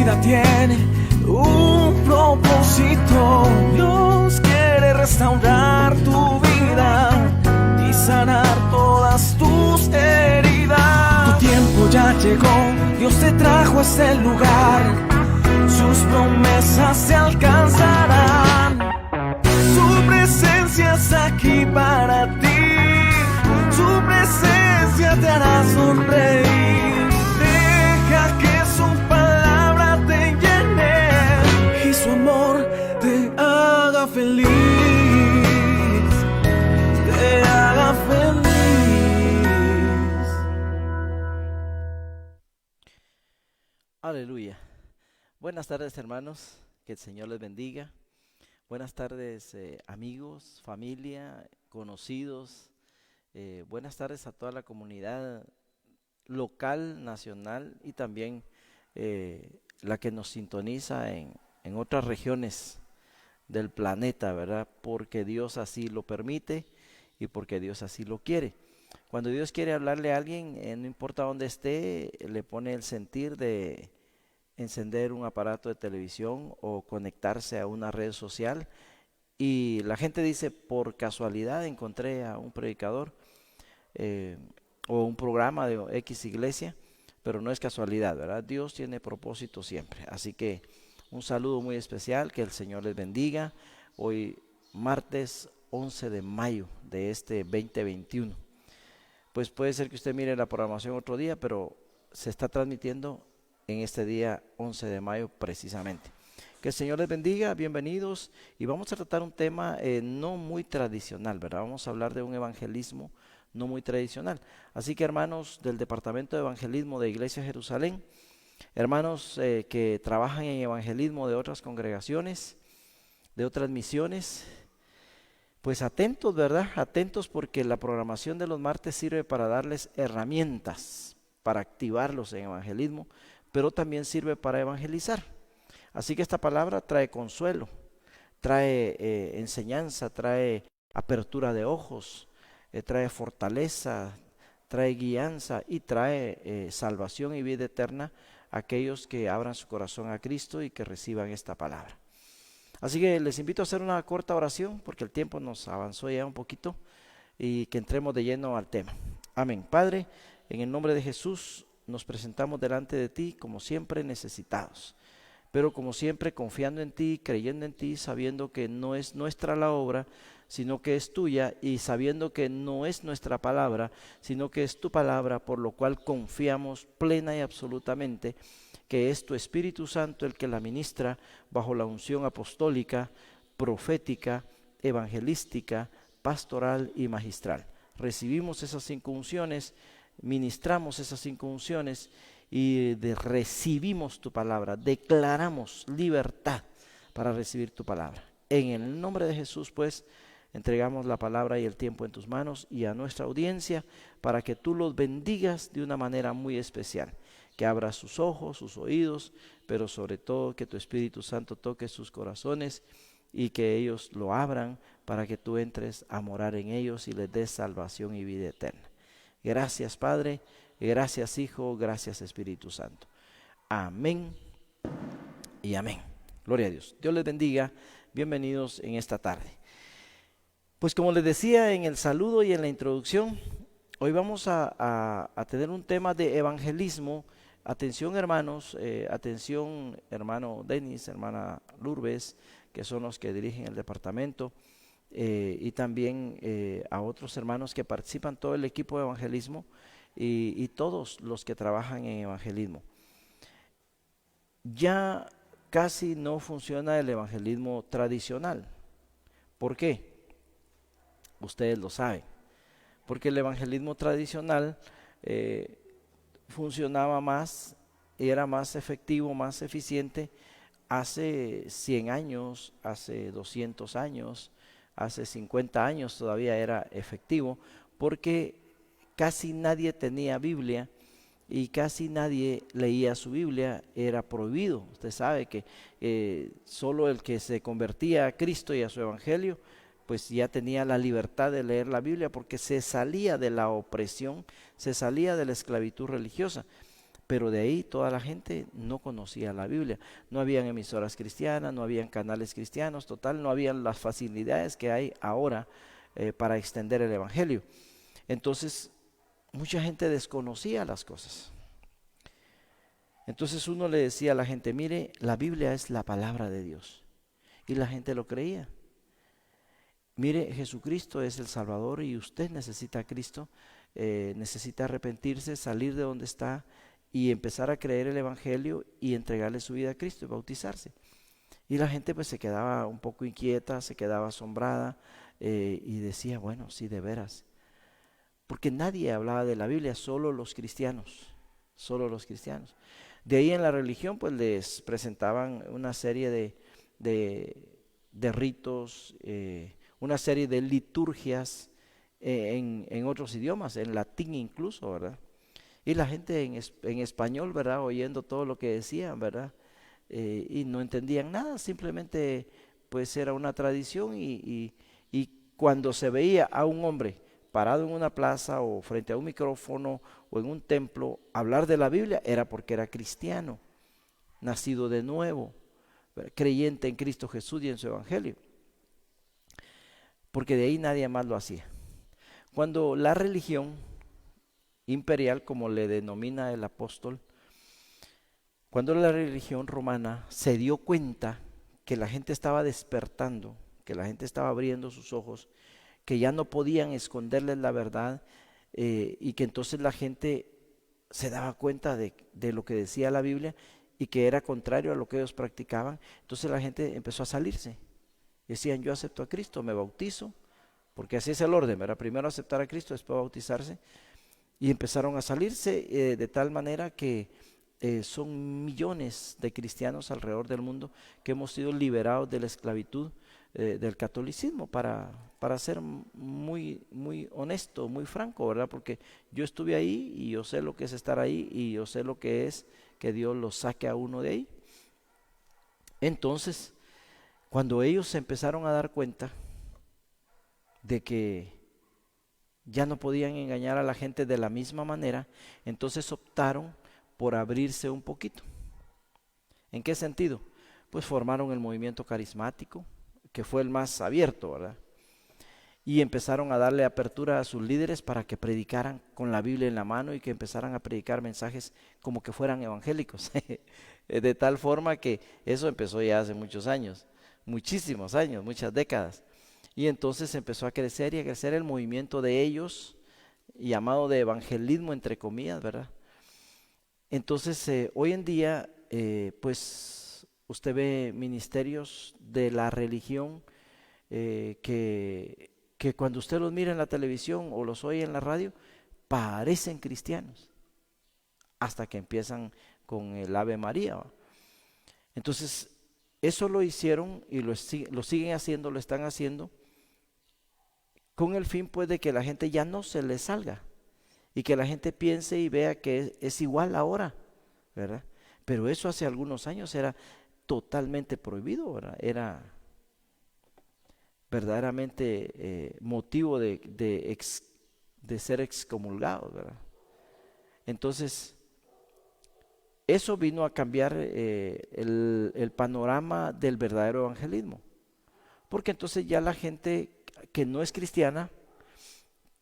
vida tiene un propósito. Dios quiere restaurar tu vida y sanar todas tus heridas. Tu tiempo ya llegó, Dios te trajo a este lugar. Sus promesas se alcanzarán. Su presencia es aquí para ti. Su presencia te hará sonreír. Deja que su palabra te llene y su amor te haga feliz. Te haga feliz. Aleluya. Buenas tardes, hermanos, que el Señor les bendiga. Buenas tardes, amigos, familia, conocidos. Buenas tardes a toda la comunidad local, nacional y también la que nos sintoniza en otras regiones del planeta, ¿verdad? Porque Dios así lo permite y porque Dios así lo quiere. Cuando Dios quiere hablarle a alguien, no importa dónde esté, le pone el sentir de encender un aparato de televisión o conectarse a una red social, y la gente dice: por casualidad encontré a un predicador o un programa de X iglesia, pero no es casualidad, ¿verdad? Dios tiene propósito siempre. Así que un saludo muy especial, que el Señor les bendiga. Hoy martes 11 de mayo de este 2021. Pues puede ser que usted mire la programación otro día, pero se está transmitiendo en este día 11 de mayo precisamente. Que el Señor les bendiga, bienvenidos, y vamos a tratar un tema no muy tradicional, ¿verdad? Vamos a hablar de un evangelismo no muy tradicional. Así que, hermanos del Departamento de Evangelismo de Iglesia Jerusalén, hermanos que trabajan en evangelismo de otras congregaciones, de otras misiones, pues atentos, ¿verdad? Atentos, porque la programación de los martes sirve para darles herramientas para activarlos en evangelismo, pero también sirve para evangelizar. Así que esta palabra trae consuelo, trae enseñanza, trae apertura de ojos, trae fortaleza, trae guianza y trae salvación y vida eterna a aquellos que abran su corazón a Cristo y que reciban esta palabra. Así que les invito a hacer una corta oración, porque el tiempo nos avanzó ya un poquito, y que entremos de lleno al tema. Amén. Padre, en el nombre de Jesús nos presentamos delante de ti, como siempre necesitados, pero como siempre confiando en ti, creyendo en ti, sabiendo que no es nuestra la obra, sino que es tuya, y sabiendo que no es nuestra palabra, sino que es tu palabra, por lo cual confiamos plena y absolutamente que es tu Espíritu Santo el que la ministra bajo la unción apostólica, profética, evangelística, pastoral y magistral. Recibimos esas 5 unciones, ministramos esas 5 unciones y recibimos tu palabra, declaramos libertad para recibir tu palabra. En el nombre de Jesús, pues, entregamos la palabra y el tiempo en tus manos y a nuestra audiencia, para que tú los bendigas de una manera muy especial, que abra sus ojos, sus oídos, pero sobre todo que tu Espíritu Santo toque sus corazones y que ellos lo abran para que tú entres a morar en ellos y les des salvación y vida eterna. Gracias, Padre, gracias, Hijo, gracias, Espíritu Santo. Amén y amén. Gloria a Dios. Dios les bendiga. Bienvenidos en esta tarde. Pues como les decía en el saludo y en la introducción, hoy vamos a tener un tema de evangelismo. Atención, hermanos, atención, hermano Denis, hermana Lourdes, que son los que dirigen el departamento, y también a otros hermanos que participan, todo el equipo de evangelismo y todos los que trabajan en evangelismo. Ya casi no funciona el evangelismo tradicional. ¿Por qué? Ustedes lo saben. Porque el evangelismo tradicional funcionaba más, era más efectivo, más eficiente hace 100 años, hace 200 años, hace 50 años todavía era efectivo, porque casi nadie tenía Biblia y casi nadie leía su Biblia, era prohibido. Usted sabe que solo el que se convertía a Cristo y a su evangelio, pues ya tenía la libertad de leer la Biblia, porque se salía de la opresión, se salía de la esclavitud religiosa. pero de ahí toda la gente no conocía la Biblia. No habían emisoras cristianas, no habían canales cristianos, total, no habían las facilidades que hay ahora para extender el Evangelio. Entonces, mucha gente desconocía las cosas. Entonces uno le decía a la gente, mire, la Biblia es la palabra de Dios. Y la gente lo creía. Mire, Jesucristo es el Salvador y usted necesita a Cristo, necesita arrepentirse, salir de donde está y empezar a creer el Evangelio y entregarle su vida a Cristo y bautizarse. Y la gente pues se quedaba un poco inquieta, se quedaba asombrada y decía, bueno, sí, de veras. Porque nadie hablaba de la Biblia, solo los cristianos, solo los cristianos. De ahí en la religión pues les presentaban una serie de ritos, una serie de liturgias en otros idiomas, en latín incluso, ¿verdad? Y la gente en español, ¿verdad? Oyendo todo lo que decían, ¿verdad? Y no entendían nada, simplemente pues era una tradición y cuando se veía a un hombre parado en una plaza o frente a un micrófono o en un templo hablar de la Biblia, era porque era cristiano, nacido de nuevo, creyente en Cristo Jesús y en su Evangelio, porque de ahí nadie más lo hacía. Cuando la religión imperial, como le denomina el apóstol, cuando la religión romana se dio cuenta que la gente estaba despertando, que la gente estaba abriendo sus ojos, que ya no podían esconderles la verdad y que entonces la gente se daba cuenta de lo que decía la Biblia y que era contrario a lo que ellos practicaban, entonces la gente empezó a salirse. Decían, yo acepto a Cristo, me bautizo, porque así es el orden, ¿verdad? Primero aceptar a Cristo, después bautizarse, y empezaron a salirse de tal manera que son millones de cristianos alrededor del mundo que hemos sido liberados de la esclavitud del catolicismo, para ser muy honesto, muy franco, ¿verdad? Porque yo estuve ahí y yo sé lo que es estar ahí y yo sé lo que es que Dios lo saque a uno de ahí. Entonces, cuando ellos se empezaron a dar cuenta de que ya no podían engañar a la gente de la misma manera, entonces optaron por abrirse un poquito. ¿En qué sentido? Pues formaron el movimiento carismático, que fue el más abierto, ¿verdad? Y empezaron a darle apertura a sus líderes para que predicaran con la Biblia en la mano y que empezaran a predicar mensajes como que fueran evangélicos. De tal forma que eso empezó ya hace muchos años, muchísimos años, muchas décadas. Y entonces empezó a crecer y a crecer el movimiento de ellos, llamado de evangelismo entre comillas, ¿verdad? Entonces hoy en día pues usted ve ministerios de la religión que cuando usted los mira en la televisión o los oye en la radio, parecen cristianos, hasta que empiezan con el Ave María, ¿va? Entonces, eso lo hicieron y lo siguen haciendo, lo están haciendo, con el fin pues de que la gente ya no se le salga y que la gente piense y vea que es igual ahora, ¿verdad? Pero eso hace algunos años era totalmente prohibido, ¿verdad? Era verdaderamente motivo de ser excomulgados, ¿verdad? Entonces, eso vino a cambiar el panorama del verdadero evangelismo, porque entonces ya la gente que no es cristiana,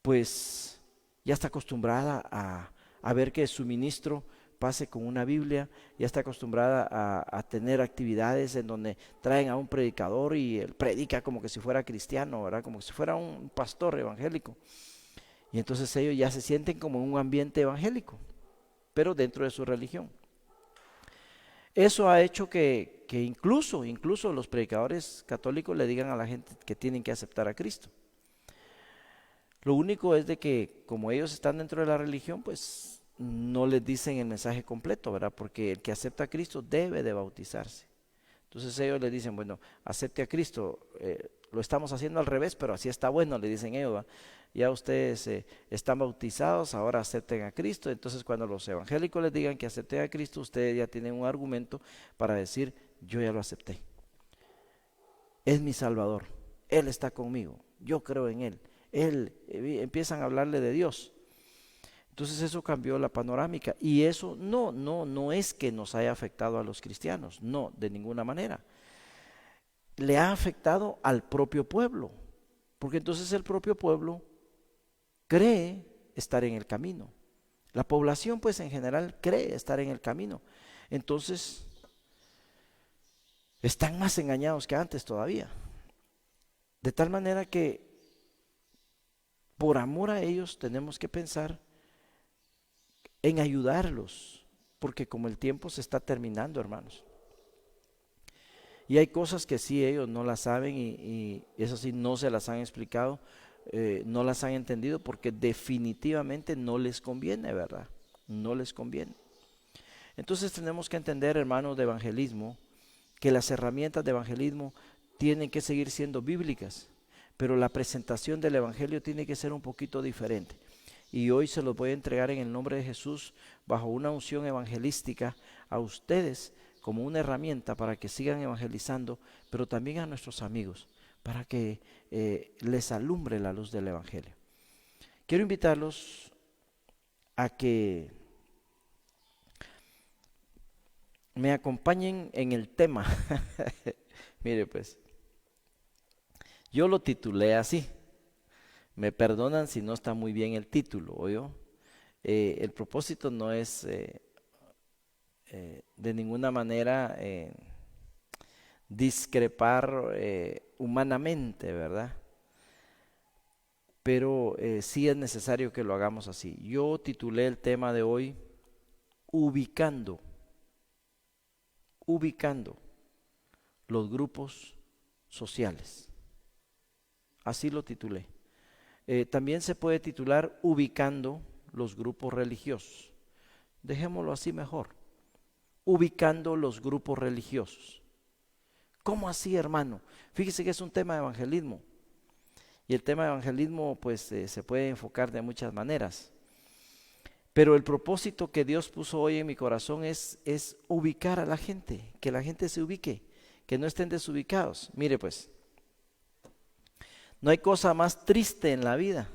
pues ya está acostumbrada a ver que su ministro pase con una Biblia, ya está acostumbrada a tener actividades en donde traen a un predicador y él predica como que si fuera cristiano, ¿verdad? Como si fuera un pastor evangélico. Y entonces ellos ya se sienten como en un ambiente evangélico, pero dentro de su religión. Eso ha hecho que incluso los predicadores católicos le digan a la gente que tienen que aceptar a Cristo. Lo único es de que como ellos están dentro de la religión, pues no les dicen el mensaje completo, ¿verdad? Porque el que acepta a Cristo debe de bautizarse. Entonces ellos le dicen, bueno, acepte a Cristo, lo estamos haciendo al revés, pero así está bueno, le dicen ellos, ¿va? Ya ustedes están bautizados, ahora acepten a Cristo. Entonces cuando los evangélicos les digan que acepten a Cristo, ustedes ya tienen un argumento para decir, yo ya lo acepté. Es mi Salvador, Él está conmigo, yo creo en Él. Empiezan a hablarle de Dios. Entonces eso cambió la panorámica y eso no es que nos haya afectado a los cristianos, no, de ninguna manera. Le ha afectado al propio pueblo, porque entonces el propio pueblo cree estar en el camino. La población pues en general cree estar en el camino. Entonces están más engañados que antes todavía. De tal manera que por amor a ellos tenemos que pensar en ayudarlos, porque como el tiempo se está terminando, hermanos. Y hay cosas que sí ellos no las saben y eso sí no se las han explicado, no las han entendido porque definitivamente no les conviene, ¿verdad? No les conviene. Entonces tenemos que entender, hermanos, de evangelismo, que las herramientas de evangelismo tienen que seguir siendo bíblicas, pero la presentación del evangelio tiene que ser un poquito diferente. Y hoy se los voy a entregar en el nombre de Jesús bajo una unción evangelística a ustedes como una herramienta para que sigan evangelizando, pero también a nuestros amigos, para que les alumbre la luz del evangelio. Quiero invitarlos a que me acompañen en el tema. Mire pues, yo lo titulé así. Me perdonan si no está muy bien el título, ¿oyó? El propósito no es de ninguna manera discrepar humanamente, ¿verdad? Pero sí es necesario que lo hagamos así. Yo titulé el tema de hoy, ubicando los grupos sociales. Así lo titulé. También se puede titular ubicando los grupos religiosos. Dejémoslo así mejor. Ubicando los grupos religiosos. ¿Cómo así, hermano? Fíjese que es un tema de evangelismo. Y el tema de evangelismo pues se puede enfocar de muchas maneras. Pero el propósito que Dios puso hoy en mi corazón es ubicar a la gente, que la gente se ubique, que no estén desubicados. Mire pues, no hay cosa más triste en la vida.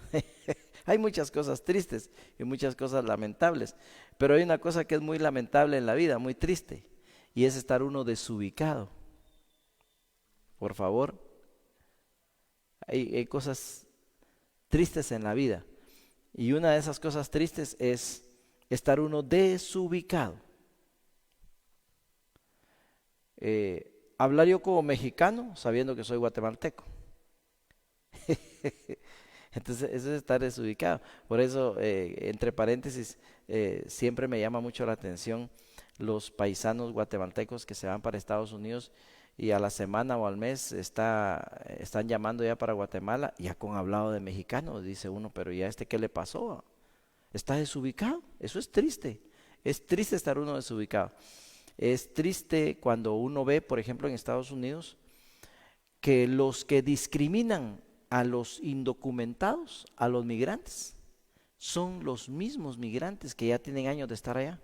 Hay muchas cosas tristes y muchas cosas lamentables, pero hay una cosa que es muy lamentable en la vida, muy triste, y es estar uno desubicado. Por favor, hay cosas tristes en la vida, y una de esas cosas tristes es estar uno desubicado. Hablar yo como mexicano sabiendo que soy guatemalteco. Entonces eso es estar desubicado. Por eso, entre paréntesis, siempre me llama mucho la atención los paisanos guatemaltecos que se van para Estados Unidos y a la semana o al mes están llamando ya para Guatemala, ya con hablado de mexicano, dice uno, pero ya ¿qué le pasó? ¿Está desubicado? Eso es triste. Es triste estar uno desubicado. Es triste cuando uno ve, por ejemplo, en Estados Unidos, que los que discriminan a los indocumentados, a los migrantes, son los mismos migrantes que ya tienen años de estar allá.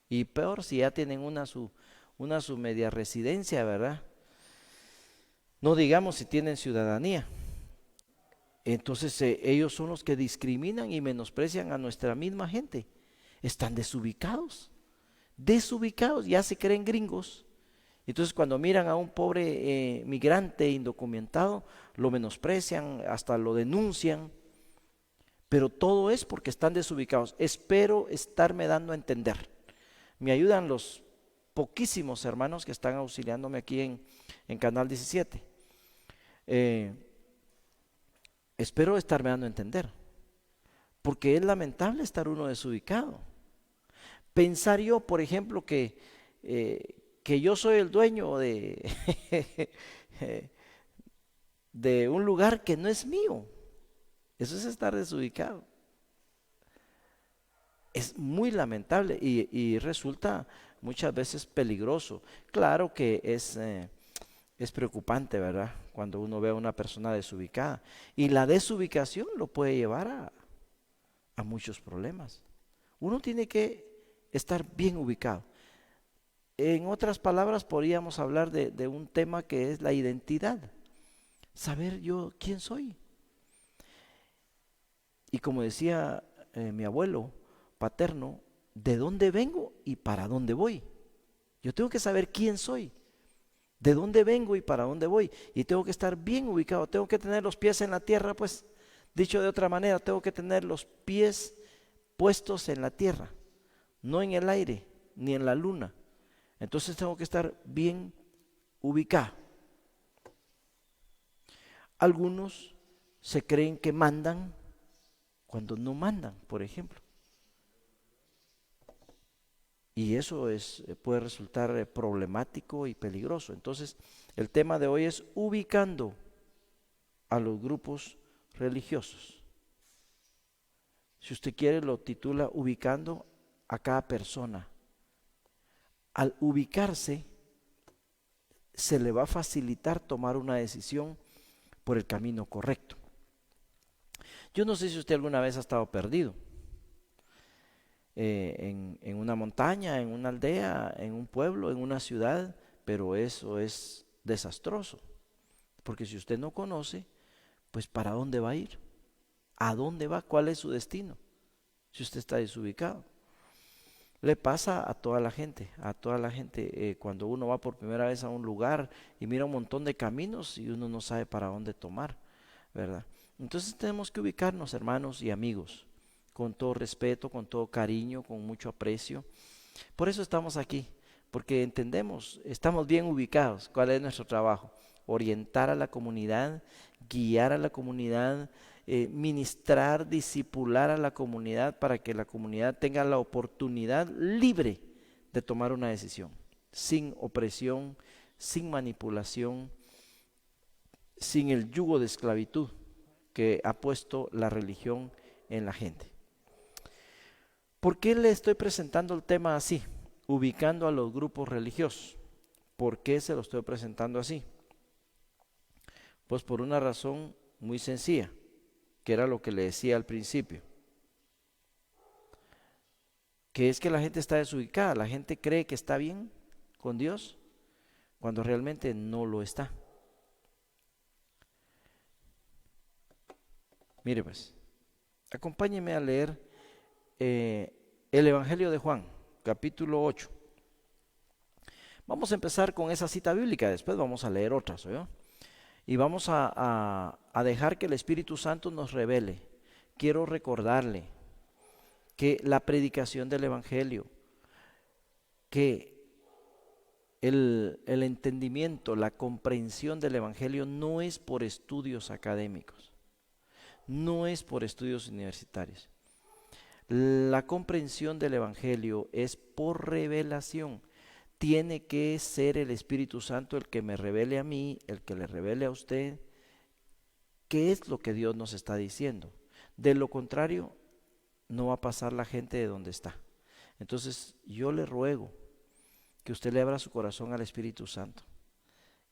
Y peor si ya tienen una su media residencia, ¿verdad? No digamos si tienen ciudadanía. Entonces ellos son los que discriminan y menosprecian a nuestra misma gente. Están desubicados, ya se creen gringos. Entonces cuando miran a un pobre migrante indocumentado, lo menosprecian, hasta lo denuncian, pero todo es porque están desubicados. Espero estarme dando a entender. Me ayudan los poquísimos hermanos que están auxiliándome aquí en Canal 17. Espero estarme dando a entender, porque es lamentable estar uno desubicado. Pensar yo, por ejemplo, que yo soy el dueño de, de un lugar que no es mío. Eso es estar desubicado. Es muy lamentable y resulta muchas veces peligroso. Claro que es preocupante, ¿verdad? Cuando uno ve a una persona desubicada. Y la desubicación lo puede llevar a muchos problemas. Uno tiene que estar bien ubicado. En otras palabras, podríamos hablar de un tema que es la identidad. Saber yo quién soy. Y como decía mi abuelo paterno, de dónde vengo y para dónde voy. Yo tengo que saber quién soy, de dónde vengo y para dónde voy. Y tengo que estar bien ubicado, tengo que tener los pies en la tierra, pues, dicho de otra manera, tengo que tener los pies puestos en la tierra, no en el aire ni en la luna. Entonces tengo que estar bien ubicado. Algunos se creen que mandan cuando no mandan, por ejemplo. Y eso puede resultar problemático y peligroso. Entonces, el tema de hoy es ubicando a los grupos religiosos. Si usted quiere, lo titula ubicando a cada persona. Al ubicarse, se le va a facilitar tomar una decisión por el camino correcto. Yo no sé si usted alguna vez ha estado perdido en una montaña, en una aldea, en un pueblo, en una ciudad, pero eso es desastroso, porque si usted no conoce, pues ¿para dónde va a ir? ¿A dónde va? ¿Cuál es su destino? Si usted está desubicado. Le pasa a toda la gente, cuando uno va por primera vez a un lugar y mira un montón de caminos y uno no sabe para dónde tomar, ¿verdad? Entonces tenemos que ubicarnos, hermanos y amigos, con todo respeto, con todo cariño, con mucho aprecio. Por eso estamos aquí, porque entendemos, estamos bien ubicados. ¿Cuál es nuestro trabajo? Orientar a la comunidad, guiar a la comunidad, ministrar, discipular a la comunidad para que la comunidad tenga la oportunidad libre de tomar una decisión, sin opresión, sin manipulación, sin el yugo de esclavitud que ha puesto la religión en la gente. ¿Por qué le estoy presentando el tema así? Ubicando a los grupos religiosos. ¿Por qué se lo estoy presentando así? Pues por una razón muy sencilla, que era lo que le decía al principio, que es que la gente está desubicada, la gente cree que está bien con Dios, cuando realmente no lo está. Mire pues, acompáñeme a leer el Evangelio de Juan, capítulo 8. Vamos a empezar con esa cita bíblica, después vamos a leer otras, ¿oyó? Y vamos a dejar que el Espíritu Santo nos revele. Quiero recordarle que la predicación del Evangelio, que el entendimiento, la comprensión del Evangelio no es por estudios académicos, no es por estudios universitarios. La comprensión del Evangelio es por revelación. Tiene que ser el Espíritu Santo el que me revele a mí, el que le revele a usted, qué es lo que Dios nos está diciendo. De lo contrario, no va a pasar la gente de donde está. Entonces, yo le ruego que usted le abra su corazón al Espíritu Santo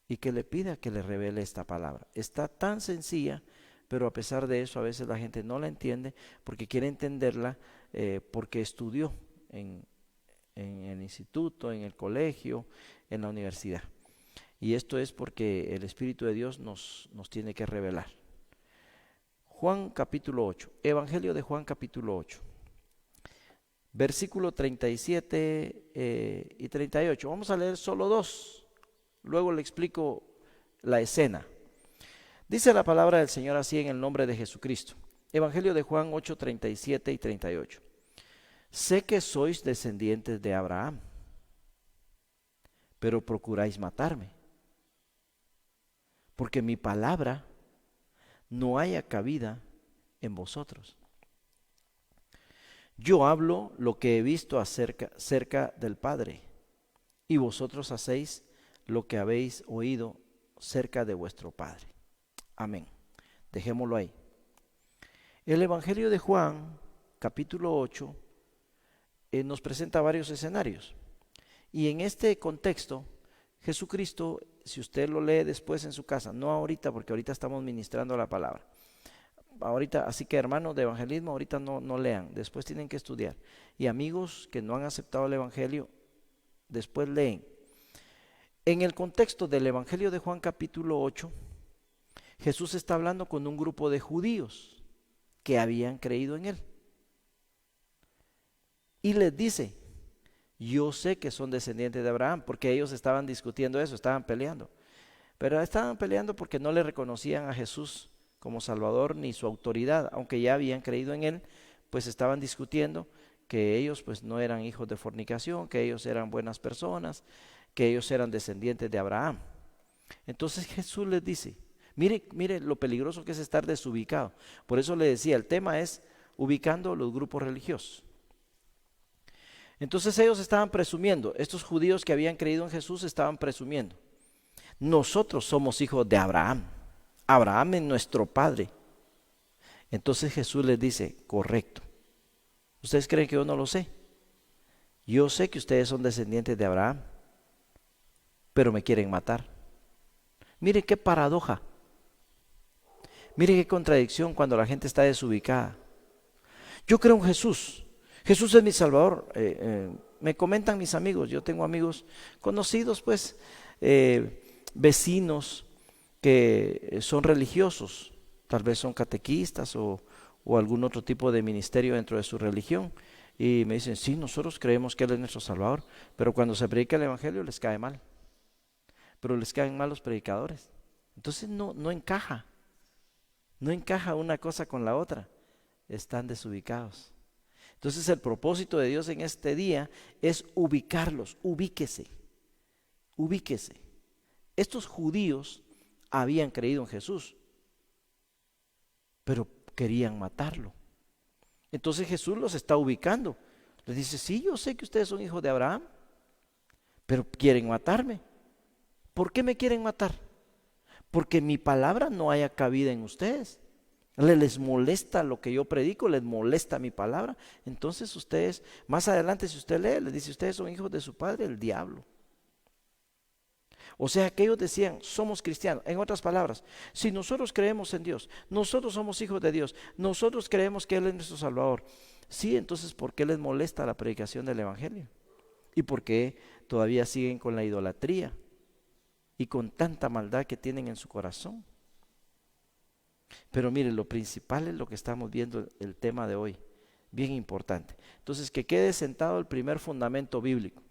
y que le pida que le revele esta palabra. Está tan sencilla, pero a pesar de eso, a veces la gente no la entiende porque quiere entenderla porque estudió en el instituto, en el colegio, en la universidad. Y esto es porque el Espíritu de Dios nos tiene que revelar. Juan capítulo 8, Evangelio de Juan capítulo 8, versículo 37 y 38. Vamos a leer solo dos, luego le explico la escena. Dice la palabra del Señor así en el nombre de Jesucristo. Evangelio de Juan 8, 37 y 38. Sé que sois descendientes de Abraham, pero procuráis matarme, porque mi palabra no haya cabida en vosotros. Yo hablo lo que he visto cerca del Padre, y vosotros hacéis lo que habéis oído cerca de vuestro Padre. Amén. Dejémoslo ahí. El Evangelio de Juan, capítulo 8, nos presenta varios escenarios. Y en este contexto, Jesucristo, si usted lo lee después en su casa, no ahorita, porque ahorita estamos ministrando la palabra. Ahorita, así que hermanos de evangelismo, ahorita no lean, después tienen que estudiar. Y amigos que no han aceptado el Evangelio, después leen. En el contexto del Evangelio de Juan capítulo 8, Jesús está hablando con un grupo de judíos que habían creído en él. y les dice, yo sé que son descendientes de Abraham, porque ellos estaban discutiendo eso, estaban peleando. Pero estaban peleando porque no le reconocían a Jesús como Salvador ni su autoridad, aunque ya habían creído en Él, pues estaban discutiendo que ellos pues no eran hijos de fornicación, que ellos eran buenas personas, que ellos eran descendientes de Abraham. Entonces Jesús les dice, mire lo peligroso que es estar desubicado. Por eso le decía, el tema es ubicando los grupos religiosos. Entonces ellos estaban presumiendo, estos judíos que habían creído en Jesús estaban presumiendo, nosotros somos hijos de Abraham, Abraham es nuestro padre. Entonces Jesús les dice, correcto, ¿ustedes creen que yo no lo sé? Yo sé que ustedes son descendientes de Abraham, pero me quieren matar. Mire qué paradoja, mire qué contradicción cuando la gente está desubicada. Yo creo en Jesús, Jesús es mi Salvador. Me comentan mis amigos, yo tengo amigos conocidos pues, vecinos que son religiosos, tal vez son catequistas o algún otro tipo de ministerio dentro de su religión, y me dicen, sí, nosotros creemos que Él es nuestro Salvador, pero cuando se predica el Evangelio les cae mal, pero les caen mal los predicadores. Entonces no encaja una cosa con la otra, están desubicados. Entonces el propósito de Dios en este día es ubicarlos, ubíquese. Estos judíos habían creído en Jesús, pero querían matarlo. Entonces Jesús los está ubicando. Les dice, sí, yo sé que ustedes son hijos de Abraham, pero quieren matarme. ¿Por qué me quieren matar? Porque mi palabra no haya cabida en ustedes. Les molesta lo que yo predico, les molesta mi palabra. Entonces ustedes, más adelante si usted lee, les dice, ustedes son hijos de su padre, el diablo. O sea que ellos decían, somos cristianos. En otras palabras, si nosotros creemos en Dios, nosotros somos hijos de Dios, nosotros creemos que Él es nuestro Salvador. Sí, entonces ¿por qué les molesta la predicación del Evangelio? ¿Y por qué todavía siguen con la idolatría y con tanta maldad que tienen en su corazón? Pero mire, lo principal es lo que estamos viendo, el tema de hoy, bien importante. Entonces, que quede sentado el primer fundamento bíblico.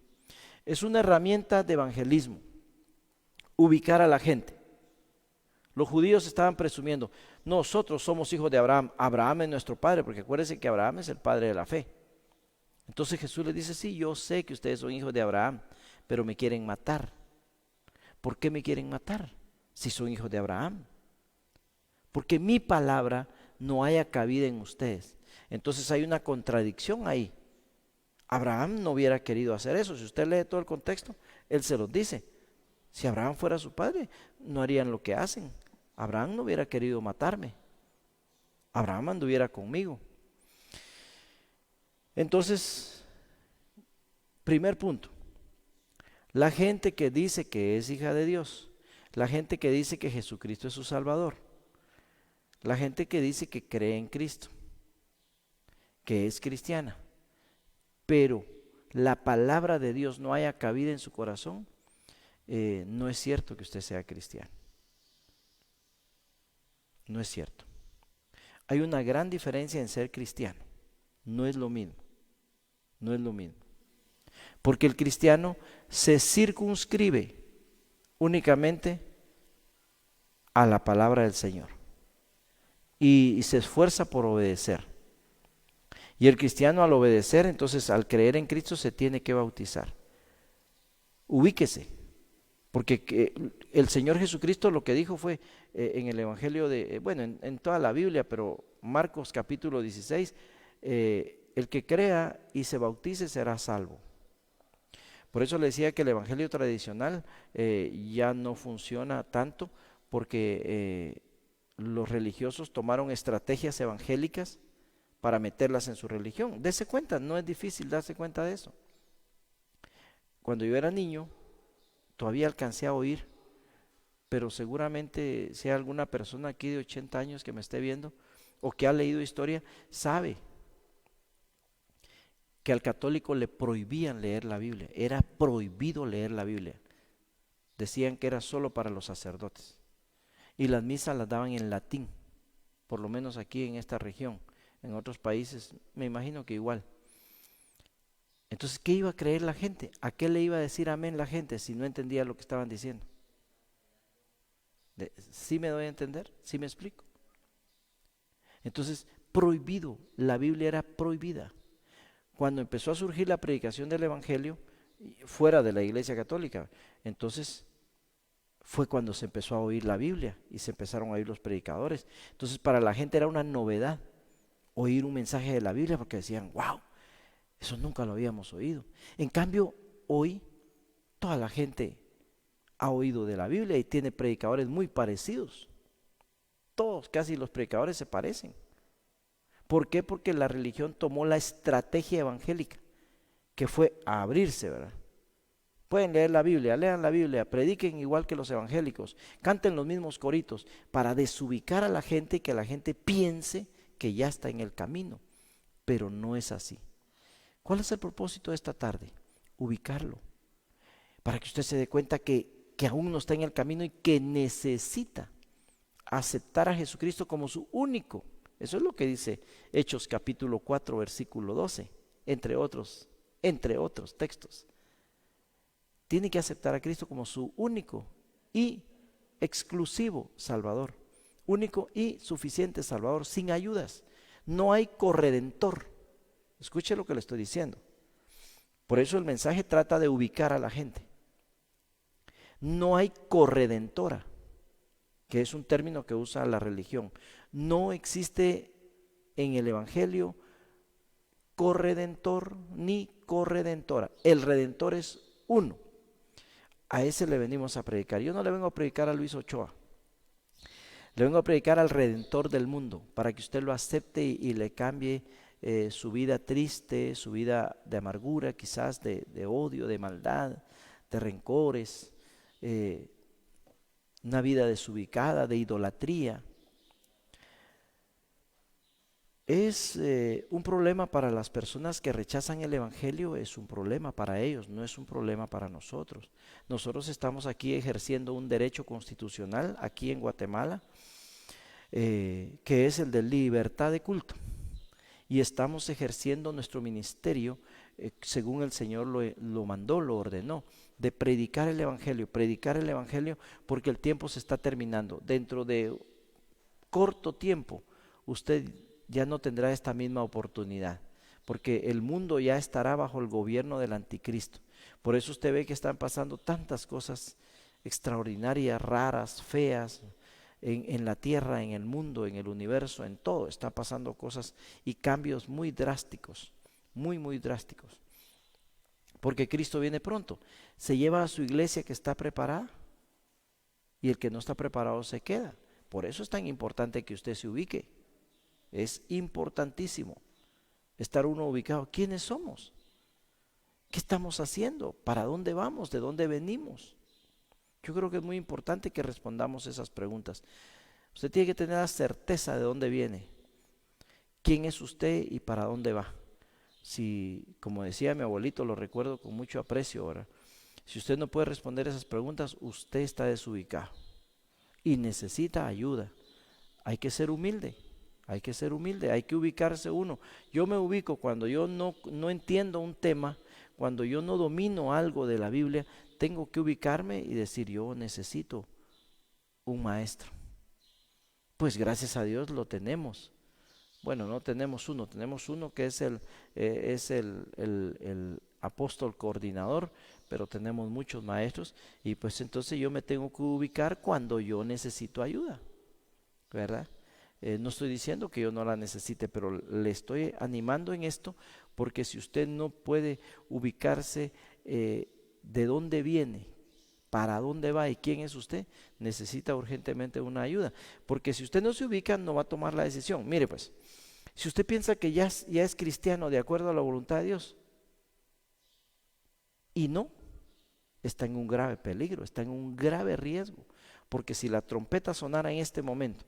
Es una herramienta de evangelismo, ubicar a la gente. Los judíos estaban presumiendo, nosotros somos hijos de Abraham, Abraham es nuestro padre, porque acuérdense que Abraham es el padre de la fe. Entonces Jesús les dice, sí, yo sé que ustedes son hijos de Abraham, pero me quieren matar. ¿Por qué me quieren matar si son hijos de Abraham? Porque mi palabra no haya cabida en ustedes. Entonces hay una contradicción ahí. Abraham no hubiera querido hacer eso. Si usted lee todo el contexto, él se los dice. Si Abraham fuera su padre, no harían lo que hacen. Abraham no hubiera querido matarme. Abraham anduviera conmigo. Entonces, primer punto. La gente que dice que es hija de Dios, la gente que dice que Jesucristo es su Salvador, la gente que dice que cree en Cristo, que es cristiana, pero la palabra de Dios no haya cabida en su corazón, no es cierto que usted sea cristiano. No es cierto. Hay una gran diferencia en ser cristiano. No es lo mismo. No es lo mismo. Porque el cristiano se circunscribe únicamente a la palabra del Señor y se esfuerza por obedecer. Y el cristiano al obedecer, entonces al creer en Cristo se tiene que bautizar. Ubíquese, porque el Señor Jesucristo lo que dijo fue en el Evangelio de, en toda la Biblia, pero Marcos capítulo 16, el que crea y se bautice será salvo. Por eso le decía que el evangelio tradicional ya no funciona tanto, porque los religiosos tomaron estrategias evangélicas para meterlas en su religión. Dese cuenta, no es difícil darse cuenta de eso. Cuando yo era niño, todavía alcancé a oír, pero seguramente si hay alguna persona aquí de 80 años que me esté viendo o que ha leído historia, sabe que al católico le prohibían leer la Biblia, era prohibido leer la Biblia. Decían que era solo para los sacerdotes. Y las misas las daban en latín, por lo menos aquí en esta región. En otros países me imagino que igual. Entonces, ¿qué iba a creer la gente? ¿A qué le iba a decir amén la gente si no entendía lo que estaban diciendo? ¿Sí me doy a entender? ¿Sí me explico? Entonces, prohibido, la Biblia era prohibida. Cuando empezó a surgir la predicación del Evangelio, fuera de la Iglesia Católica, entonces fue cuando se empezó a oír la Biblia y se empezaron a oír los predicadores. Entonces, para la gente era una novedad oír un mensaje de la Biblia porque decían, wow, eso nunca lo habíamos oído. En cambio, hoy toda la gente ha oído de la Biblia y tiene predicadores muy parecidos. Todos, casi los predicadores se parecen. ¿Por qué? Porque la religión tomó la estrategia evangélica, que fue a abrirse, ¿verdad? Pueden leer la Biblia, lean la Biblia, prediquen igual que los evangélicos, canten los mismos coritos, para desubicar a la gente y que la gente piense que ya está en el camino. Pero no es así. ¿Cuál es el propósito de esta tarde? Ubicarlo, para que usted se dé cuenta que aún no está en el camino y que necesita aceptar a Jesucristo como su único. Eso es lo que dice Hechos capítulo 4 versículo 12, entre otros textos. Tiene que aceptar a Cristo como su único y exclusivo Salvador, único y suficiente Salvador, sin ayudas. No hay corredentor. Escuche lo que le estoy diciendo. Por eso el mensaje trata de ubicar a la gente. No hay corredentora, que es un término que usa la religión. No existe en el Evangelio corredentor ni corredentora. El redentor es uno. A ese le venimos a predicar. Yo no le vengo a predicar a Luis Ochoa. Le vengo a predicar al Redentor del mundo, para que usted lo acepte y le cambie su vida triste, su vida de amargura, quizás de odio, de maldad, de rencores, una vida desubicada, de idolatría. Es un problema para las personas que rechazan el Evangelio, es un problema para ellos, no es un problema para nosotros. Nosotros estamos aquí ejerciendo un derecho constitucional aquí en Guatemala, que es el de libertad de culto. Y estamos ejerciendo nuestro ministerio según el Señor lo mandó, lo ordenó, de predicar el Evangelio porque el tiempo se está terminando. Dentro de corto tiempo usted ya no tendrá esta misma oportunidad, porque el mundo ya estará bajo el gobierno del anticristo. Por eso usted ve que están pasando tantas cosas extraordinarias, raras, feas, en la tierra, en el mundo, en el universo, en todo. Están pasando cosas y cambios muy drásticos, muy drásticos. Porque Cristo viene pronto. Se lleva a su iglesia que está preparada y el que no está preparado se queda. Por eso es tan importante que usted se ubique. Es importantísimo estar uno ubicado. ¿Quiénes somos? ¿Qué estamos haciendo? ¿Para dónde vamos? ¿De dónde venimos? Yo creo que es muy importante que respondamos esas preguntas. Usted tiene que tener la certeza de dónde viene, quién es usted y para dónde va. Si, como decía mi abuelito, lo recuerdo con mucho aprecio ahora, si usted no puede responder esas preguntas, usted está desubicado y necesita ayuda. Hay que ser humilde. Hay que ubicarse uno. Yo me ubico cuando yo no entiendo un tema, cuando yo no domino algo de la Biblia, tengo que ubicarme y decir, yo necesito un maestro. Pues gracias a Dios lo tenemos. Bueno, no tenemos uno que es el apóstol coordinador, pero tenemos muchos maestros y pues entonces yo me tengo que ubicar cuando yo necesito ayuda, ¿verdad? No estoy diciendo que yo no la necesite, pero le estoy animando en esto, porque si usted no puede ubicarse de dónde viene, para dónde va y quién es usted, necesita urgentemente una ayuda. Porque si usted no se ubica, no va a tomar la decisión. Mire pues, si usted piensa que ya es cristiano de acuerdo a la voluntad de Dios, y no, está en un grave peligro, está en un grave riesgo. Porque si la trompeta sonara en este momento,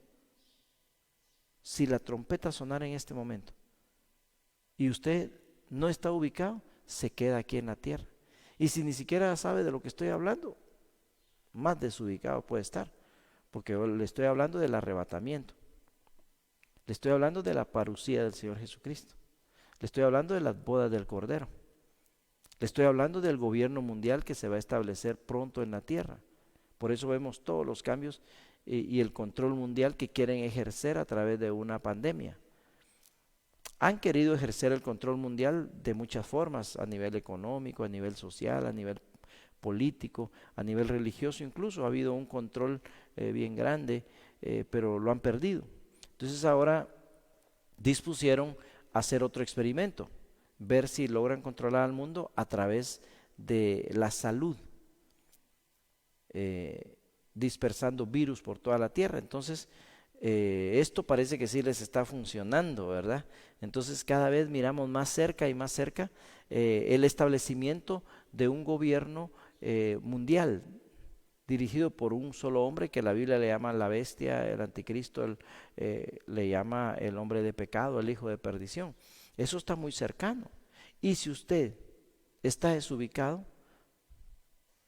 y usted no está ubicado, se queda aquí en la tierra. Y si ni siquiera sabe de lo que estoy hablando, más desubicado puede estar, porque yo le estoy hablando del arrebatamiento, le estoy hablando de la parucía del Señor Jesucristo, le estoy hablando de las bodas del Cordero. Le estoy hablando del gobierno mundial que se va a establecer pronto en la tierra. Por eso vemos todos los cambios y el control mundial que quieren ejercer a través de una pandemia. Han querido ejercer el control mundial de muchas formas, a nivel económico, a nivel social, a nivel político, a nivel religioso incluso. Ha habido un control bien grande, pero lo han perdido. Entonces ahora dispusieron hacer otro experimento, ver si logran controlar al mundo a través de la salud, dispersando virus por toda la tierra. Entonces esto parece que sí les está funcionando, ¿verdad? Entonces cada vez miramos más cerca y más cerca el establecimiento de un gobierno mundial dirigido por un solo hombre que la Biblia le llama la bestia, el anticristo, le llama el hombre de pecado, el hijo de perdición. Eso está muy cercano. Y si usted está desubicado,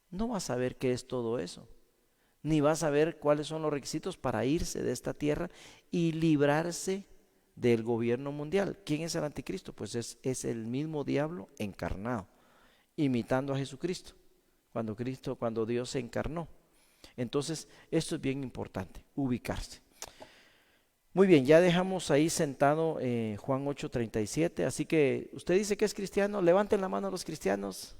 no va a saber qué es todo eso, ni va a saber cuáles son los requisitos para irse de esta tierra y librarse del gobierno mundial. ¿Quién es el anticristo? Pues es el mismo diablo encarnado, imitando a Jesucristo, cuando Dios se encarnó. Entonces, esto es bien importante, ubicarse. Muy bien, ya dejamos ahí sentado Juan 8:37, así que usted dice que es cristiano, levanten la mano los cristianos.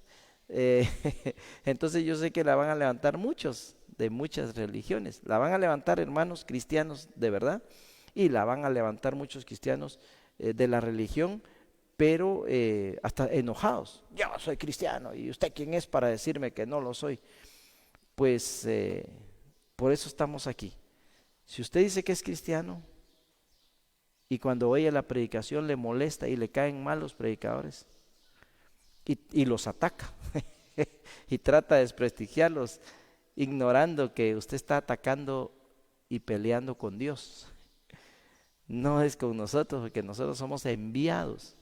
Entonces yo sé que la van a levantar muchos de muchas religiones, la van a levantar hermanos cristianos de verdad, y la van a levantar muchos cristianos de la religión, pero hasta enojados. Yo soy cristiano, ¿y usted quién es para decirme que no lo soy? Pues por eso estamos aquí. Si usted dice que es cristiano y cuando oye la predicación le molesta y le caen mal los predicadores y los ataca y trata de desprestigiarlos, ignorando que usted está atacando y peleando con Dios, no es con nosotros, porque nosotros somos enviados.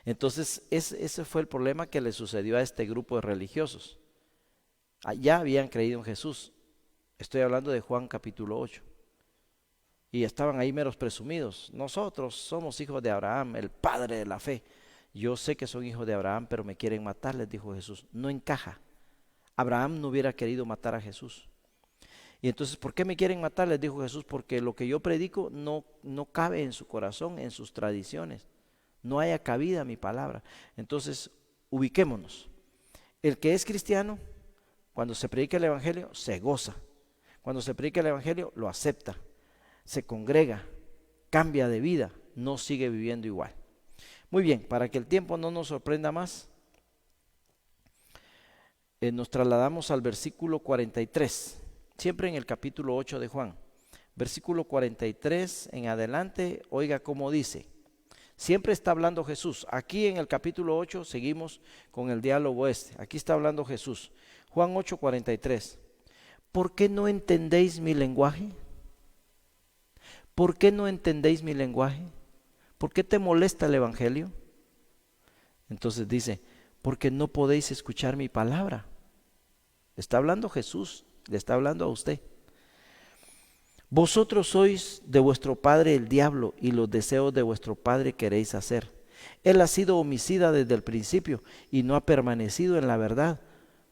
Entonces ese fue el problema que le sucedió a este grupo de religiosos. Ya habían creído en Jesús, estoy hablando de Juan capítulo 8, y estaban ahí meros presumidos. Nosotros somos hijos de Abraham, el padre de la fe. Yo sé que son hijos de Abraham, pero me quieren matar, les dijo Jesús. No encaja. Abraham no hubiera querido matar a Jesús. Y entonces, ¿por qué me quieren matar? Les dijo Jesús, porque lo que yo predico no cabe en su corazón, en sus tradiciones. No haya cabida a mi palabra. Entonces, ubiquémonos. El que es cristiano, cuando se predica el evangelio, se goza. Cuando se predica el evangelio, lo acepta, se congrega, cambia de vida, no sigue viviendo igual. Muy bien, para que el tiempo no nos sorprenda más, nos trasladamos al versículo 43, siempre en el capítulo 8 de Juan. Versículo 43 en adelante, oiga cómo dice. Siempre está hablando Jesús. Aquí en el capítulo 8 seguimos con el diálogo este. Aquí está hablando Jesús. Juan 8:43. ¿Por qué no entendéis mi lenguaje? ¿Por qué no entendéis mi lenguaje? ¿Por qué te molesta el evangelio? Entonces dice, porque no podéis escuchar mi palabra. Está hablando Jesús, le está hablando a usted. Vosotros sois de vuestro padre el diablo, y los deseos de vuestro padre queréis hacer. Él ha sido homicida desde el principio y no ha permanecido en la verdad,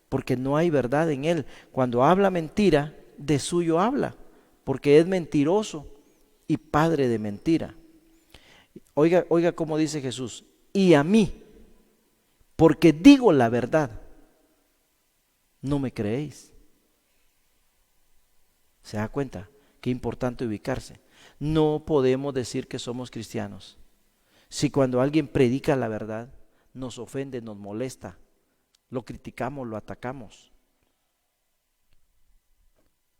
porque no hay verdad en él. Cuando habla mentira, de suyo habla, porque es mentiroso y padre de mentira. Oiga cómo dice Jesús, y a mí, porque digo la verdad, no me creéis. ¿Se da cuenta? Qué importante ubicarse. No podemos decir que somos cristianos si cuando alguien predica la verdad nos ofende, nos molesta, lo criticamos, lo atacamos.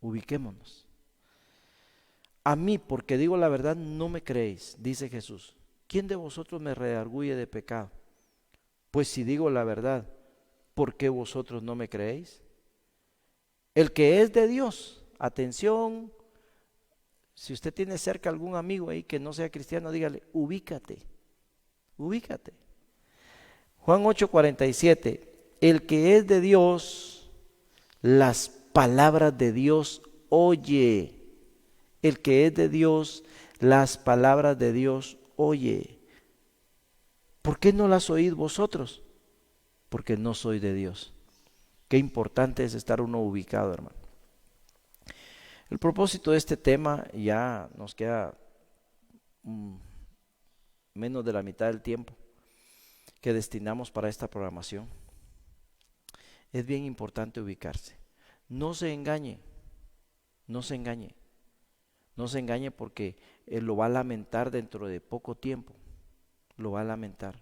Ubiquémonos. A mí, porque digo la verdad, no me creéis, dice Jesús. ¿Quién de vosotros me redarguye de pecado? Pues si digo la verdad, ¿por qué vosotros no me creéis? El que es de Dios, atención, si usted tiene cerca algún amigo ahí que no sea cristiano, dígale, ubícate. Juan 8:47, el que es de Dios, las palabras de Dios oye. El que es de Dios, las palabras de Dios oye. ¿Por qué no las oís vosotros? porque no soy de Dios. Qué importante es estar uno ubicado, hermano. El propósito de este tema, ya nos queda menos de la mitad del tiempo que destinamos para esta programación. Es bien importante ubicarse. No se engañe, no se engañe, no se engañe porque él lo va a lamentar dentro de poco tiempo, lo va a lamentar.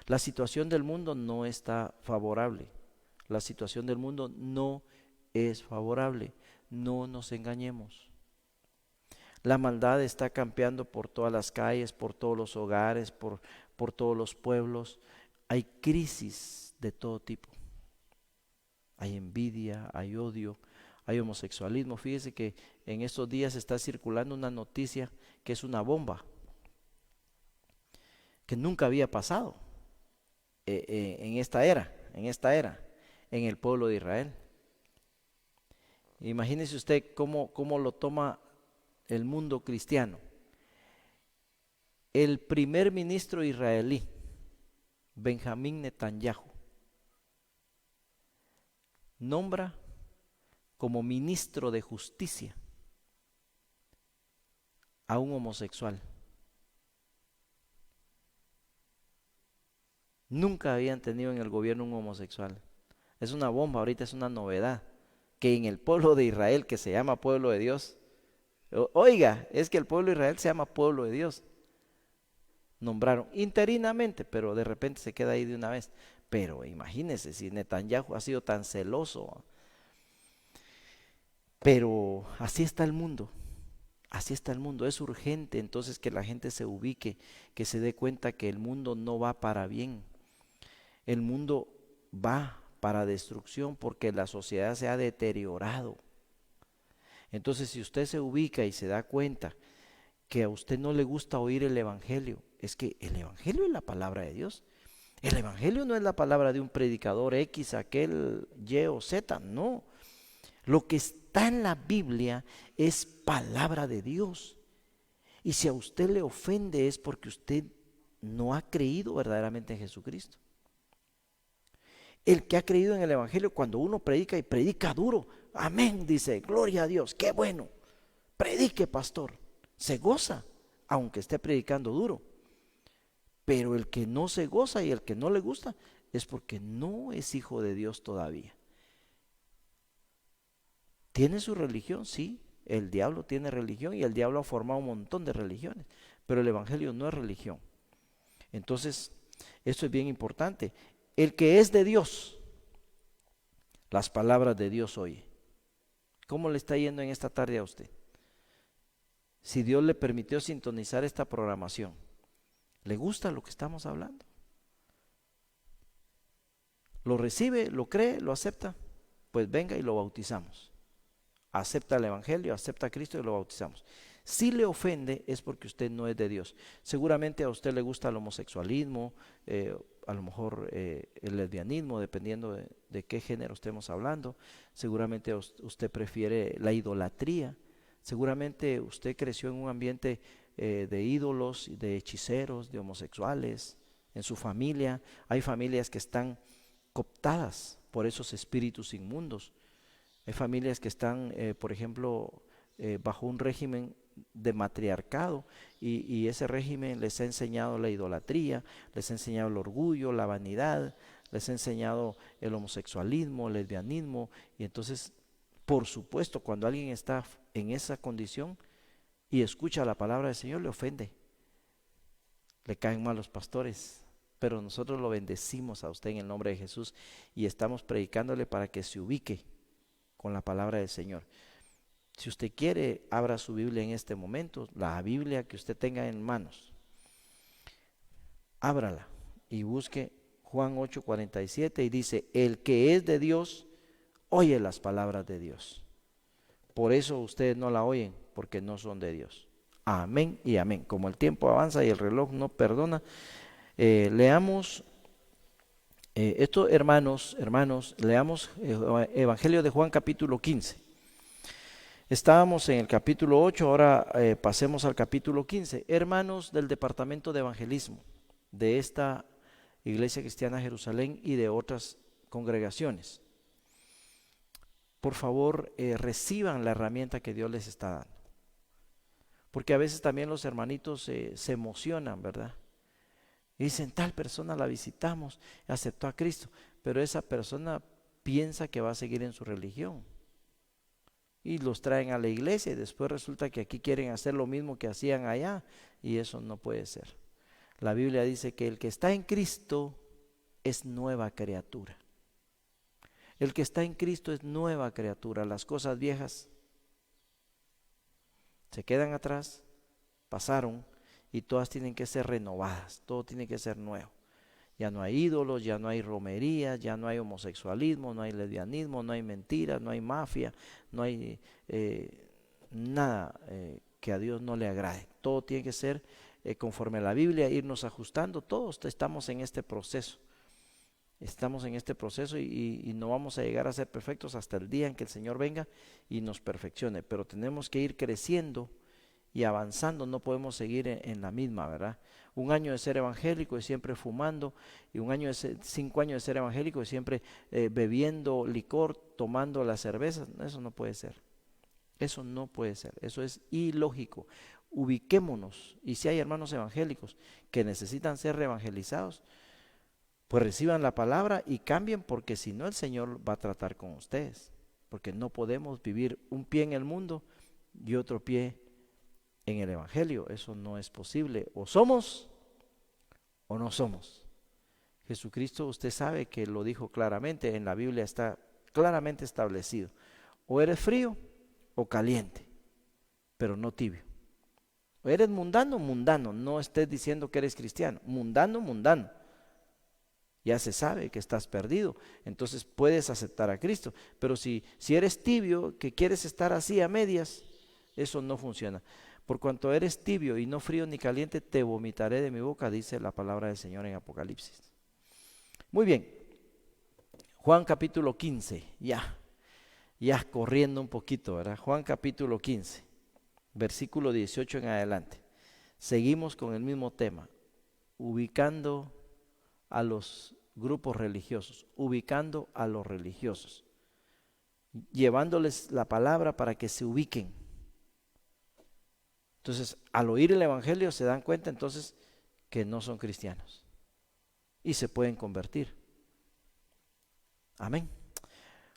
La situación del mundo no está favorable, la situación del mundo no es favorable, no nos engañemos. La maldad está campeando por todas las calles, por todos los hogares, por todos los pueblos. Hay crisis de todo tipo. Hay envidia, hay odio, hay homosexualismo. Fíjese que en estos días está circulando una noticia que es una bomba, que nunca había pasado en esta era, en el pueblo de Israel. Imagínese usted cómo lo toma el mundo cristiano. El primer ministro israelí, Benjamín Netanyahu, nombra como ministro de justicia a un homosexual. Nunca habían tenido en el gobierno un homosexual. Es una bomba, ahorita es una novedad, que en el pueblo de Israel, que se llama pueblo de Dios, oiga, es que el pueblo de Israel se llama pueblo de Dios. Nombraron interinamente, pero de repente se queda ahí de una vez. Pero imagínense si Netanyahu ha sido tan celoso. Pero así está el mundo, así está el mundo. Es urgente entonces que la gente se ubique, que se dé cuenta que el mundo no va para bien. El mundo va para destrucción porque la sociedad se ha deteriorado. Entonces, si usted se ubica y se da cuenta que a usted no le gusta oír el evangelio, es que el evangelio es la palabra de Dios. El evangelio no es la palabra de un predicador X, aquel Y o Z, no. Lo que está en la Biblia es palabra de Dios. Y si a usted le ofende es porque usted no ha creído verdaderamente en Jesucristo. El que ha creído en el evangelio, cuando uno predica y predica duro, amén, dice, gloria a Dios, qué bueno, predique pastor, se goza, aunque esté predicando duro. Pero el que no se goza y el que no le gusta es porque no es hijo de Dios todavía. ¿Tiene su religión? Sí, el diablo tiene religión y el diablo ha formado un montón de religiones, pero el evangelio no es religión. Entonces, esto es bien importante. El que es de Dios, las palabras de Dios oye. ¿Cómo le está yendo en esta tarde a usted? Si Dios le permitió sintonizar esta programación, ¿le gusta lo que estamos hablando? ¿Lo recibe, lo cree, lo acepta? Pues venga y lo bautizamos. Acepta el evangelio, acepta a Cristo y lo bautizamos. Si le ofende es porque usted no es de Dios. Seguramente a usted le gusta el homosexualismo, a lo mejor el lesbianismo, dependiendo de qué género estemos hablando. Seguramente usted prefiere la idolatría. Seguramente usted creció en un ambiente de ídolos, de hechiceros, de homosexuales. En su familia hay familias que están cooptadas por esos espíritus inmundos. Hay familias que están, por ejemplo, bajo un régimen de matriarcado y ese régimen les ha enseñado la idolatría, les ha enseñado el orgullo, la vanidad, les ha enseñado el homosexualismo, el lesbianismo. Y entonces, por supuesto, cuando alguien está en esa condición y escucha la palabra del Señor, le ofende, le caen mal los pastores. Pero nosotros lo bendecimos a usted en el nombre de Jesús y estamos predicándole para que se ubique con la palabra del Señor. Si usted quiere, abra su Biblia en este momento, la Biblia que usted tenga en manos. Ábrala y busque Juan 8:47 y dice, el que es de Dios, oye las palabras de Dios. Por eso ustedes no la oyen, porque no son de Dios. Amén y amén. Como el tiempo avanza y el reloj no perdona, leamos esto, hermanos, leamos Evangelio de Juan capítulo 15. Estábamos en el capítulo 8, ahora pasemos al capítulo 15. Hermanos del departamento de evangelismo de esta Iglesia Cristiana Jerusalén y de otras congregaciones. Por favor, reciban la herramienta que Dios les está dando. Porque a veces también los hermanitos se emocionan, ¿verdad? Y dicen, tal persona la visitamos, aceptó a Cristo, pero esa persona piensa que va a seguir en su religión. Y los traen a la iglesia y después resulta que aquí quieren hacer lo mismo que hacían allá, y eso no puede ser. La Biblia dice que el que está en Cristo es nueva criatura. El que está en Cristo es nueva criatura. Las cosas viejas se quedan atrás, pasaron, y todas tienen que ser renovadas, todo tiene que ser nuevo. Ya no hay ídolos, ya no hay romerías, ya no hay homosexualismo, no hay lesbianismo, no hay mentiras, no hay mafia, no hay nada que a Dios no le agrade. Todo tiene que ser conforme a la Biblia, irnos ajustando. Todos estamos en este proceso. Estamos en este proceso y no vamos a llegar a ser perfectos hasta el día en que el Señor venga y nos perfeccione. Pero tenemos que ir creciendo y avanzando, no podemos seguir en la misma, ¿verdad? Un año de ser evangélico y siempre fumando, y 5 años de ser evangélico y siempre bebiendo licor, tomando las cervezas. Eso no puede ser. Eso no puede ser. Eso es ilógico. Ubiquémonos, y si hay hermanos evangélicos que necesitan ser reevangelizados, pues reciban la palabra y cambien, porque si no el Señor va a tratar con ustedes, porque no podemos vivir un pie en el mundo y otro pie en el evangelio. Eso no es posible. O somos o no somos. Jesucristo, usted sabe que lo dijo claramente, en la Biblia está claramente establecido: o eres frío o caliente, pero no tibio. O eres mundano, mundano, no estés diciendo que eres cristiano. Mundano, mundano. Ya se sabe que estás perdido, entonces puedes aceptar a Cristo. Pero si eres tibio, que quieres estar así a medias, eso no funciona. Por cuanto eres tibio y no frío ni caliente, te vomitaré de mi boca, dice la palabra del Señor en Apocalipsis. Muy bien, Juan capítulo 15, ya corriendo un poquito, ¿verdad? Juan capítulo 15, versículo 18 en adelante. Seguimos con el mismo tema, ubicando a los grupos religiosos, ubicando a los religiosos, llevándoles la palabra para que se ubiquen. Entonces, al oír el evangelio se dan cuenta entonces que no son cristianos y se pueden convertir. Amén.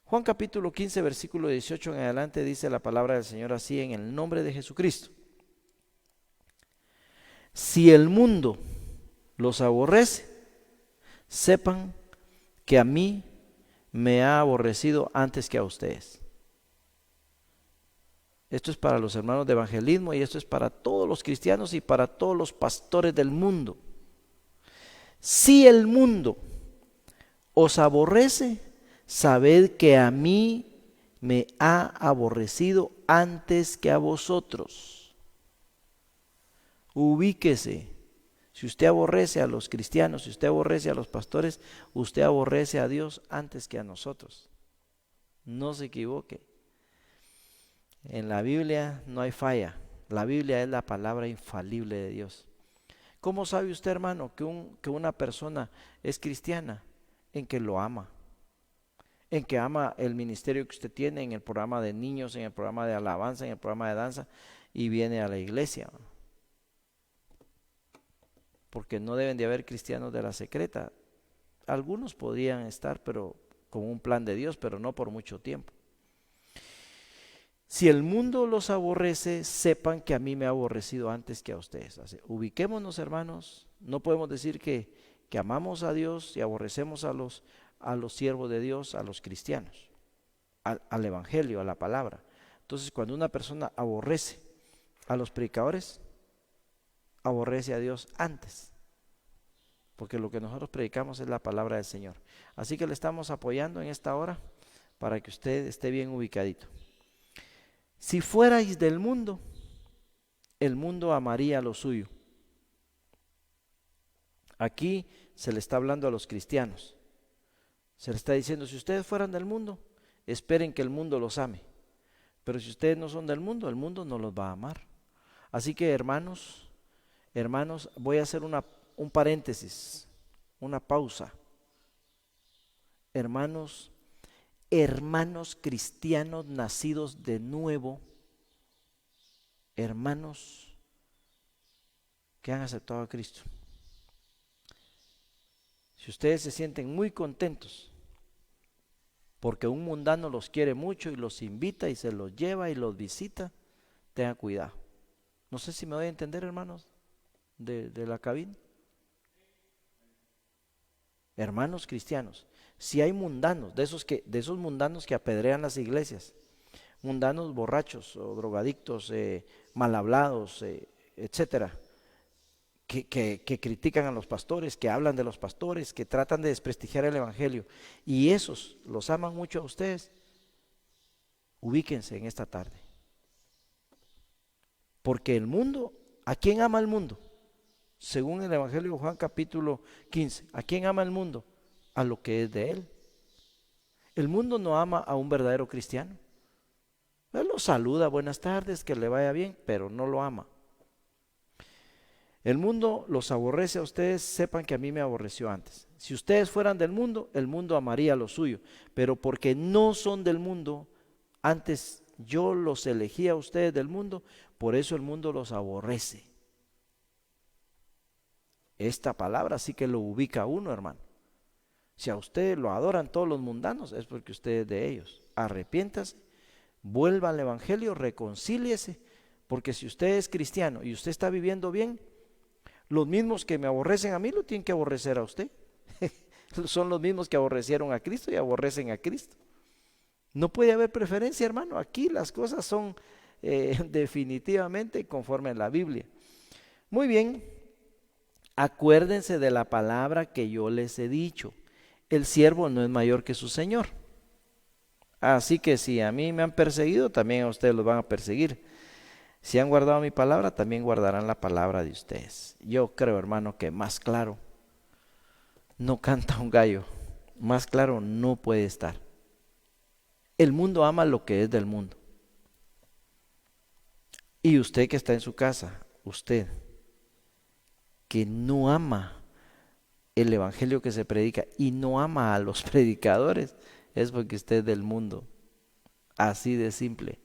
Juan capítulo 15, versículo 18 en adelante dice la palabra del Señor así, en el nombre de Jesucristo: si el mundo los aborrece, sepan que a mí me ha aborrecido antes que a ustedes. Esto es para los hermanos de evangelismo y esto es para todos los cristianos y para todos los pastores del mundo. Si el mundo os aborrece, sabed que a mí me ha aborrecido antes que a vosotros. Ubíquese. Si usted aborrece a los cristianos, si usted aborrece a los pastores, usted aborrece a Dios antes que a nosotros. No se equivoque. En la Biblia no hay falla. La Biblia es la palabra infalible de Dios. ¿Cómo sabe usted, hermano, que una persona es cristiana? En que lo ama. En que ama el ministerio que usted tiene, en el programa de niños, en el programa de alabanza, en el programa de danza, y viene a la iglesia. Porque no deben de haber cristianos de la secreta. Algunos podrían estar, pero con un plan de Dios, pero no por mucho tiempo. Si el mundo los aborrece, sepan que a mí me ha aborrecido antes que a ustedes. Así, ubiquémonos, hermanos. No podemos decir que amamos a Dios y aborrecemos a los siervos de Dios, a los cristianos, al evangelio, a la palabra. Entonces, cuando una persona aborrece a los predicadores, aborrece a Dios antes, porque lo que nosotros predicamos es la palabra del Señor. Así que le estamos apoyando en esta hora para que usted esté bien ubicadito. Si fuerais del mundo, el mundo amaría lo suyo. Aquí se le está hablando a los cristianos. Se le está diciendo, si ustedes fueran del mundo, esperen que el mundo los ame. Pero si ustedes no son del mundo, el mundo no los va a amar. Así que hermanos, voy a hacer un paréntesis. una pausa. Hermanos, hermanos cristianos nacidos de nuevo, hermanos que han aceptado a Cristo. Si ustedes se sienten muy contentos porque un mundano los quiere mucho y los invita y se los lleva y los visita, tengan cuidado. No sé si me doy a entender, hermanos, de la cabina. Hermanos cristianos, si hay mundanos, de esos mundanos que apedrean las iglesias, mundanos borrachos o drogadictos, mal hablados, etcétera, que critican a los pastores, que hablan de los pastores, que tratan de desprestigiar el evangelio, y esos los aman mucho a ustedes, ubíquense en esta tarde. Porque el mundo, ¿a quién ama el mundo? Según el Evangelio de Juan capítulo 15, ¿a quién ama el mundo? A lo que es de él. El mundo no ama a un verdadero cristiano. Él lo saluda, buenas tardes, que le vaya bien, pero no lo ama. El mundo los aborrece a ustedes, sepan que a mí me aborreció antes. Si ustedes fueran del mundo, el mundo amaría lo suyo, pero porque no son del mundo, antes yo los elegí a ustedes del mundo, por eso el mundo los aborrece. Esta palabra sí que lo ubica a uno, hermano. Si a ustedes lo adoran todos los mundanos, es porque usted es de ellos. Arrepiéntase, vuelva al evangelio, reconcíliese, porque si usted es cristiano y usted está viviendo bien, los mismos que me aborrecen a mí lo tienen que aborrecer a usted. Son los mismos que aborrecieron a Cristo y aborrecen a Cristo. No puede haber preferencia, hermano. Aquí las cosas son definitivamente conforme a la Biblia. Muy bien, acuérdense de la palabra que yo les he dicho. El siervo no es mayor que su señor. Así que si a mí me han perseguido, también a ustedes los van a perseguir. Si han guardado mi palabra, también guardarán la palabra de ustedes. Yo creo, hermano, que más claro no canta un gallo. Más claro no puede estar. El mundo ama lo que es del mundo. Y usted que está en su casa, usted que no ama el evangelio que se predica y no ama a los predicadores, es porque usted es del mundo. Así de simple.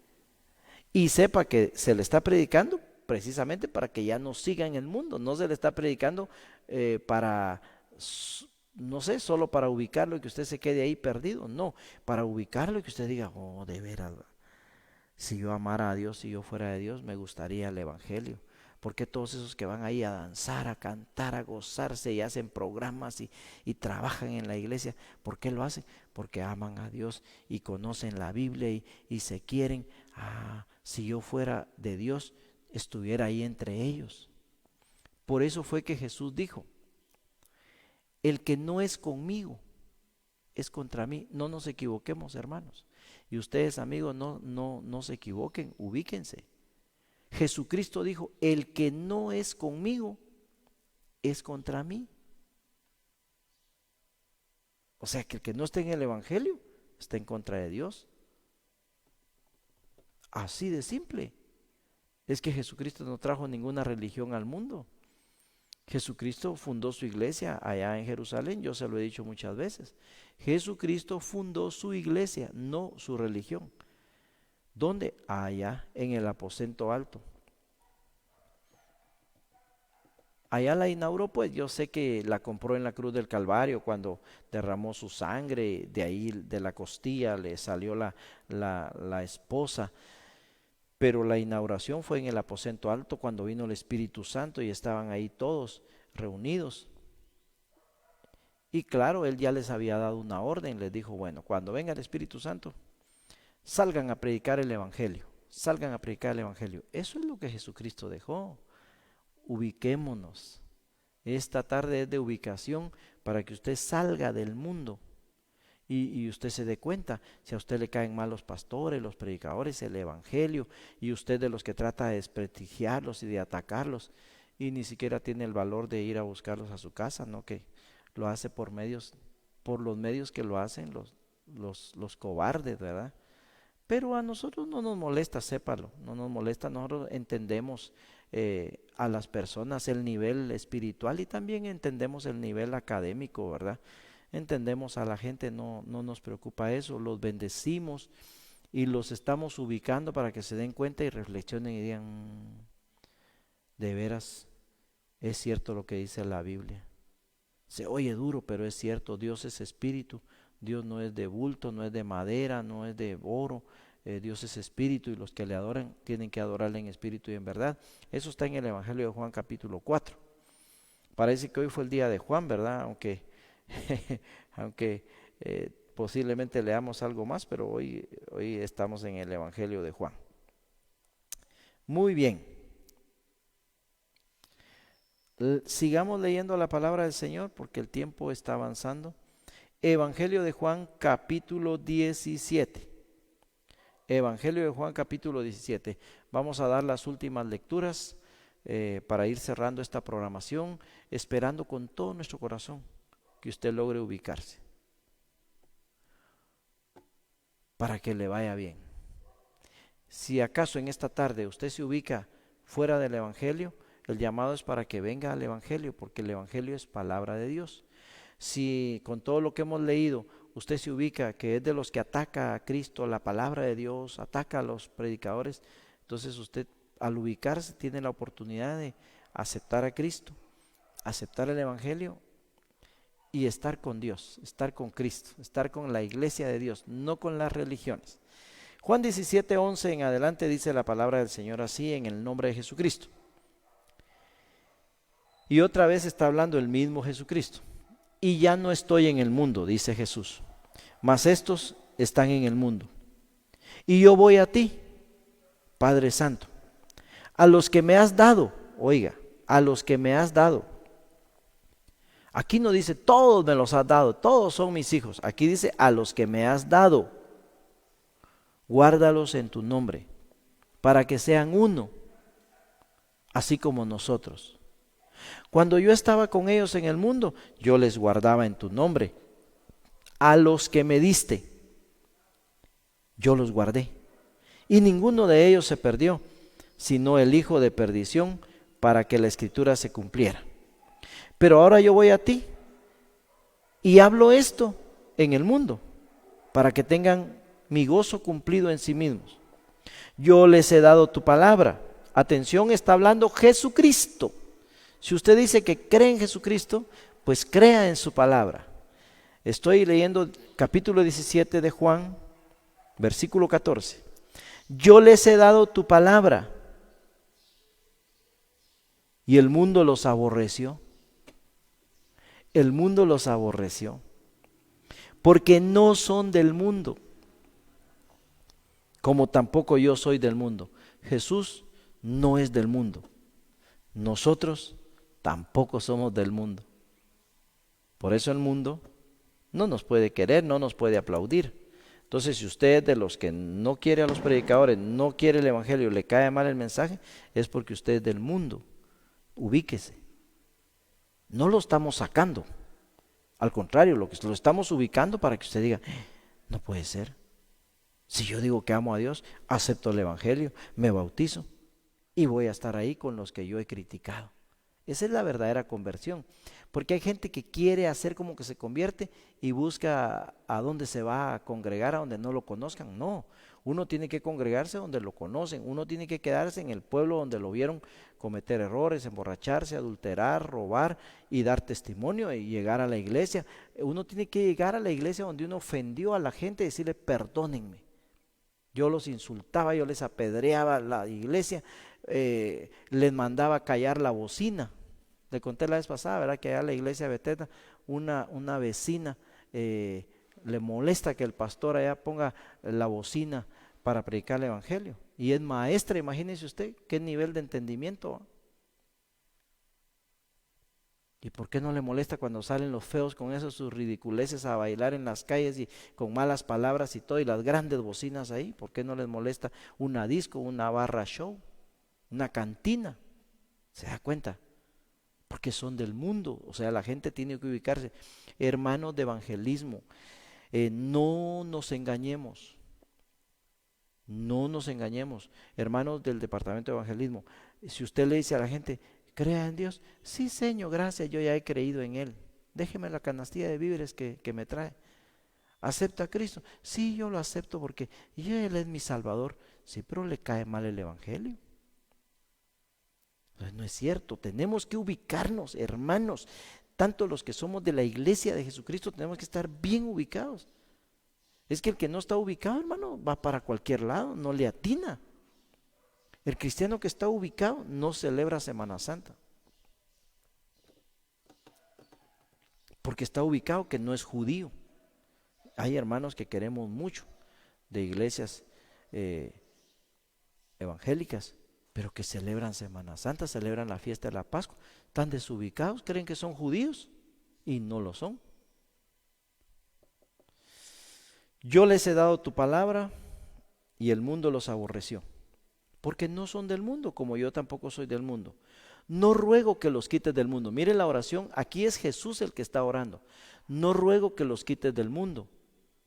Y sepa que se le está predicando precisamente para que ya no siga en el mundo. No se le está predicando para, no sé, solo para ubicarlo y que usted se quede ahí perdido. No, para ubicarlo y que usted diga, oh, de veras, si yo amara a Dios, si yo fuera de Dios, me gustaría el evangelio. Porque todos esos que van ahí a danzar, a cantar, a gozarse y hacen programas y trabajan en la iglesia, ¿por qué lo hacen? Porque aman a Dios y conocen la Biblia y se quieren. Si yo fuera de Dios, estuviera ahí entre ellos. Por eso fue que Jesús dijo, el que no es conmigo, es contra mí. No nos equivoquemos, hermanos. Y ustedes, amigos, no se equivoquen, ubíquense. Jesucristo dijo, el que no es conmigo, es contra mí. O sea, que el que no esté en el evangelio, está en contra de Dios. Así de simple. Es que Jesucristo no trajo ninguna religión al mundo. Jesucristo fundó su iglesia allá en Jerusalén, yo se lo he dicho muchas veces. Jesucristo fundó su iglesia, no su religión. ¿Dónde? Allá en el aposento alto. Allá la inauguró, pues yo sé que la compró en la cruz del Calvario cuando derramó su sangre, de ahí de la costilla le salió la esposa. Pero la inauguración fue en el aposento alto cuando vino el Espíritu Santo y estaban ahí todos reunidos. Y claro, él ya les había dado una orden, les dijo, bueno, cuando venga el Espíritu Santo, salgan a predicar el evangelio, salgan a predicar el evangelio. Eso es lo que Jesucristo dejó. Ubiquémonos. Esta tarde es de ubicación para que usted salga del mundo y usted se dé cuenta. Si a usted le caen mal los pastores, los predicadores, el evangelio, y usted de los que trata de desprestigiarlos y de atacarlos, y ni siquiera tiene el valor de ir a buscarlos a su casa, no, que lo hace por los medios que lo hacen los cobardes, ¿verdad? Pero a nosotros no nos molesta, sépalo, no nos molesta. Nosotros entendemos a las personas el nivel espiritual y también entendemos el nivel académico, ¿verdad? Entendemos a la gente, no nos preocupa eso, los bendecimos y los estamos ubicando para que se den cuenta y reflexionen y digan, de veras, es cierto lo que dice la Biblia. Se oye duro, pero es cierto, Dios es espíritu, Dios no es de bulto, no es de madera, no es de oro, Dios es espíritu y los que le adoran tienen que adorarle en espíritu y en verdad. Eso está en el Evangelio de Juan capítulo 4. Parece que hoy fue el día de Juan, ¿verdad? Aunque posiblemente leamos algo más, pero hoy estamos en el Evangelio de Juan. Muy bien. Sigamos leyendo la palabra del Señor porque el tiempo está avanzando. Evangelio de Juan capítulo 17. Evangelio de Juan capítulo 17. Vamos a dar las últimas lecturas para ir cerrando esta programación, esperando con todo nuestro corazón que usted logre ubicarse, para que le vaya bien. Si acaso en esta tarde usted se ubica fuera del Evangelio, el llamado es para que venga al Evangelio, porque el Evangelio es palabra de Dios. Si con todo lo que hemos leído usted se ubica que es de los que ataca a Cristo, la palabra de Dios, ataca a los predicadores, entonces usted al ubicarse tiene la oportunidad de aceptar a Cristo, aceptar el Evangelio y estar con Dios, estar con Cristo, estar con la iglesia de Dios, no con las religiones. Juan 17:11 en adelante dice la palabra del Señor así, en el nombre de Jesucristo. Y otra vez está hablando el mismo Jesucristo. Y ya no estoy en el mundo, dice Jesús, mas estos están en el mundo. Y yo voy a ti, Padre Santo, a los que me has dado, oiga, a los que me has dado. Aquí no dice todos me los has dado, todos son mis hijos. Aquí dice a los que me has dado, guárdalos en tu nombre, para que sean uno, así como nosotros. Cuando yo estaba con ellos en el mundo, yo les guardaba en tu nombre. A los que me diste, yo los guardé. Y ninguno de ellos se perdió, sino el hijo de perdición, para que la escritura se cumpliera. Pero ahora yo voy a ti y hablo esto en el mundo, para que tengan mi gozo cumplido en sí mismos. Yo les he dado tu palabra. Atención, está hablando Jesucristo. Si usted dice que cree en Jesucristo, pues crea en su palabra. Estoy leyendo capítulo 17 de Juan, versículo 14. Yo les he dado tu palabra y el mundo los aborreció. El mundo los aborreció porque no son del mundo, como tampoco yo soy del mundo. Jesús no es del mundo. Nosotros tampoco somos del mundo. Por eso el mundo no nos puede querer, no nos puede aplaudir. Entonces, si usted es de los que no quiere a los predicadores, no quiere el evangelio, le cae mal el mensaje, es porque usted es del mundo. Ubíquese. No lo estamos sacando. Al contrario, lo estamos ubicando para que usted diga, no puede ser. Si yo digo que amo a Dios, acepto el evangelio, me bautizo y voy a estar ahí con los que yo he criticado. Esa es la verdadera conversión, porque hay gente que quiere hacer como que se convierte y busca a dónde se va a congregar, a donde no lo conozcan. No, uno tiene que congregarse donde lo conocen, uno tiene que quedarse en el pueblo donde lo vieron cometer errores, emborracharse, adulterar, robar y dar testimonio y llegar a la iglesia. Uno tiene que llegar a la iglesia donde uno ofendió a la gente y decirle perdónenme. Yo los insultaba, yo les apedreaba la iglesia, les mandaba callar la bocina. Le conté la vez pasada, ¿verdad? Que allá en la iglesia de Betesda, una vecina le molesta que el pastor allá ponga la bocina para predicar el evangelio. Y es maestra, imagínese usted, qué nivel de entendimiento. ¿Y por qué no le molesta cuando salen los feos con esos sus ridiculeces a bailar en las calles y con malas palabras y todo, y las grandes bocinas ahí? ¿Por qué no les molesta una disco, una barra show, una cantina? ¿Se da cuenta? Porque son del mundo, o sea, la gente tiene que ubicarse. Hermanos de evangelismo, no nos engañemos, no nos engañemos. Hermanos del departamento de evangelismo, Si usted le dice a la gente, crea en Dios, sí Señor, gracias, yo ya he creído en Él, déjeme la canastilla de víveres que me trae. ¿Acepta a Cristo? Sí, yo lo acepto porque Él es mi Salvador. Sí, pero le cae mal el Evangelio. Entonces no es cierto, tenemos que ubicarnos, hermanos. Tanto los que somos de la iglesia de Jesucristo tenemos que estar bien ubicados. Es que el que no está ubicado, hermano, va para cualquier lado, no le atina. El cristiano que está ubicado no celebra Semana Santa, porque está ubicado que no es judío. Hay hermanos que queremos mucho de iglesias evangélicas, pero que celebran Semana Santa, celebran la fiesta de la Pascua, están desubicados, creen que son judíos y no lo son. Yo les he dado tu palabra y el mundo los aborreció, porque no son del mundo, como yo tampoco soy del mundo. No ruego que los quites del mundo. Mire la oración, aquí es Jesús el que está orando. No ruego que los quites del mundo,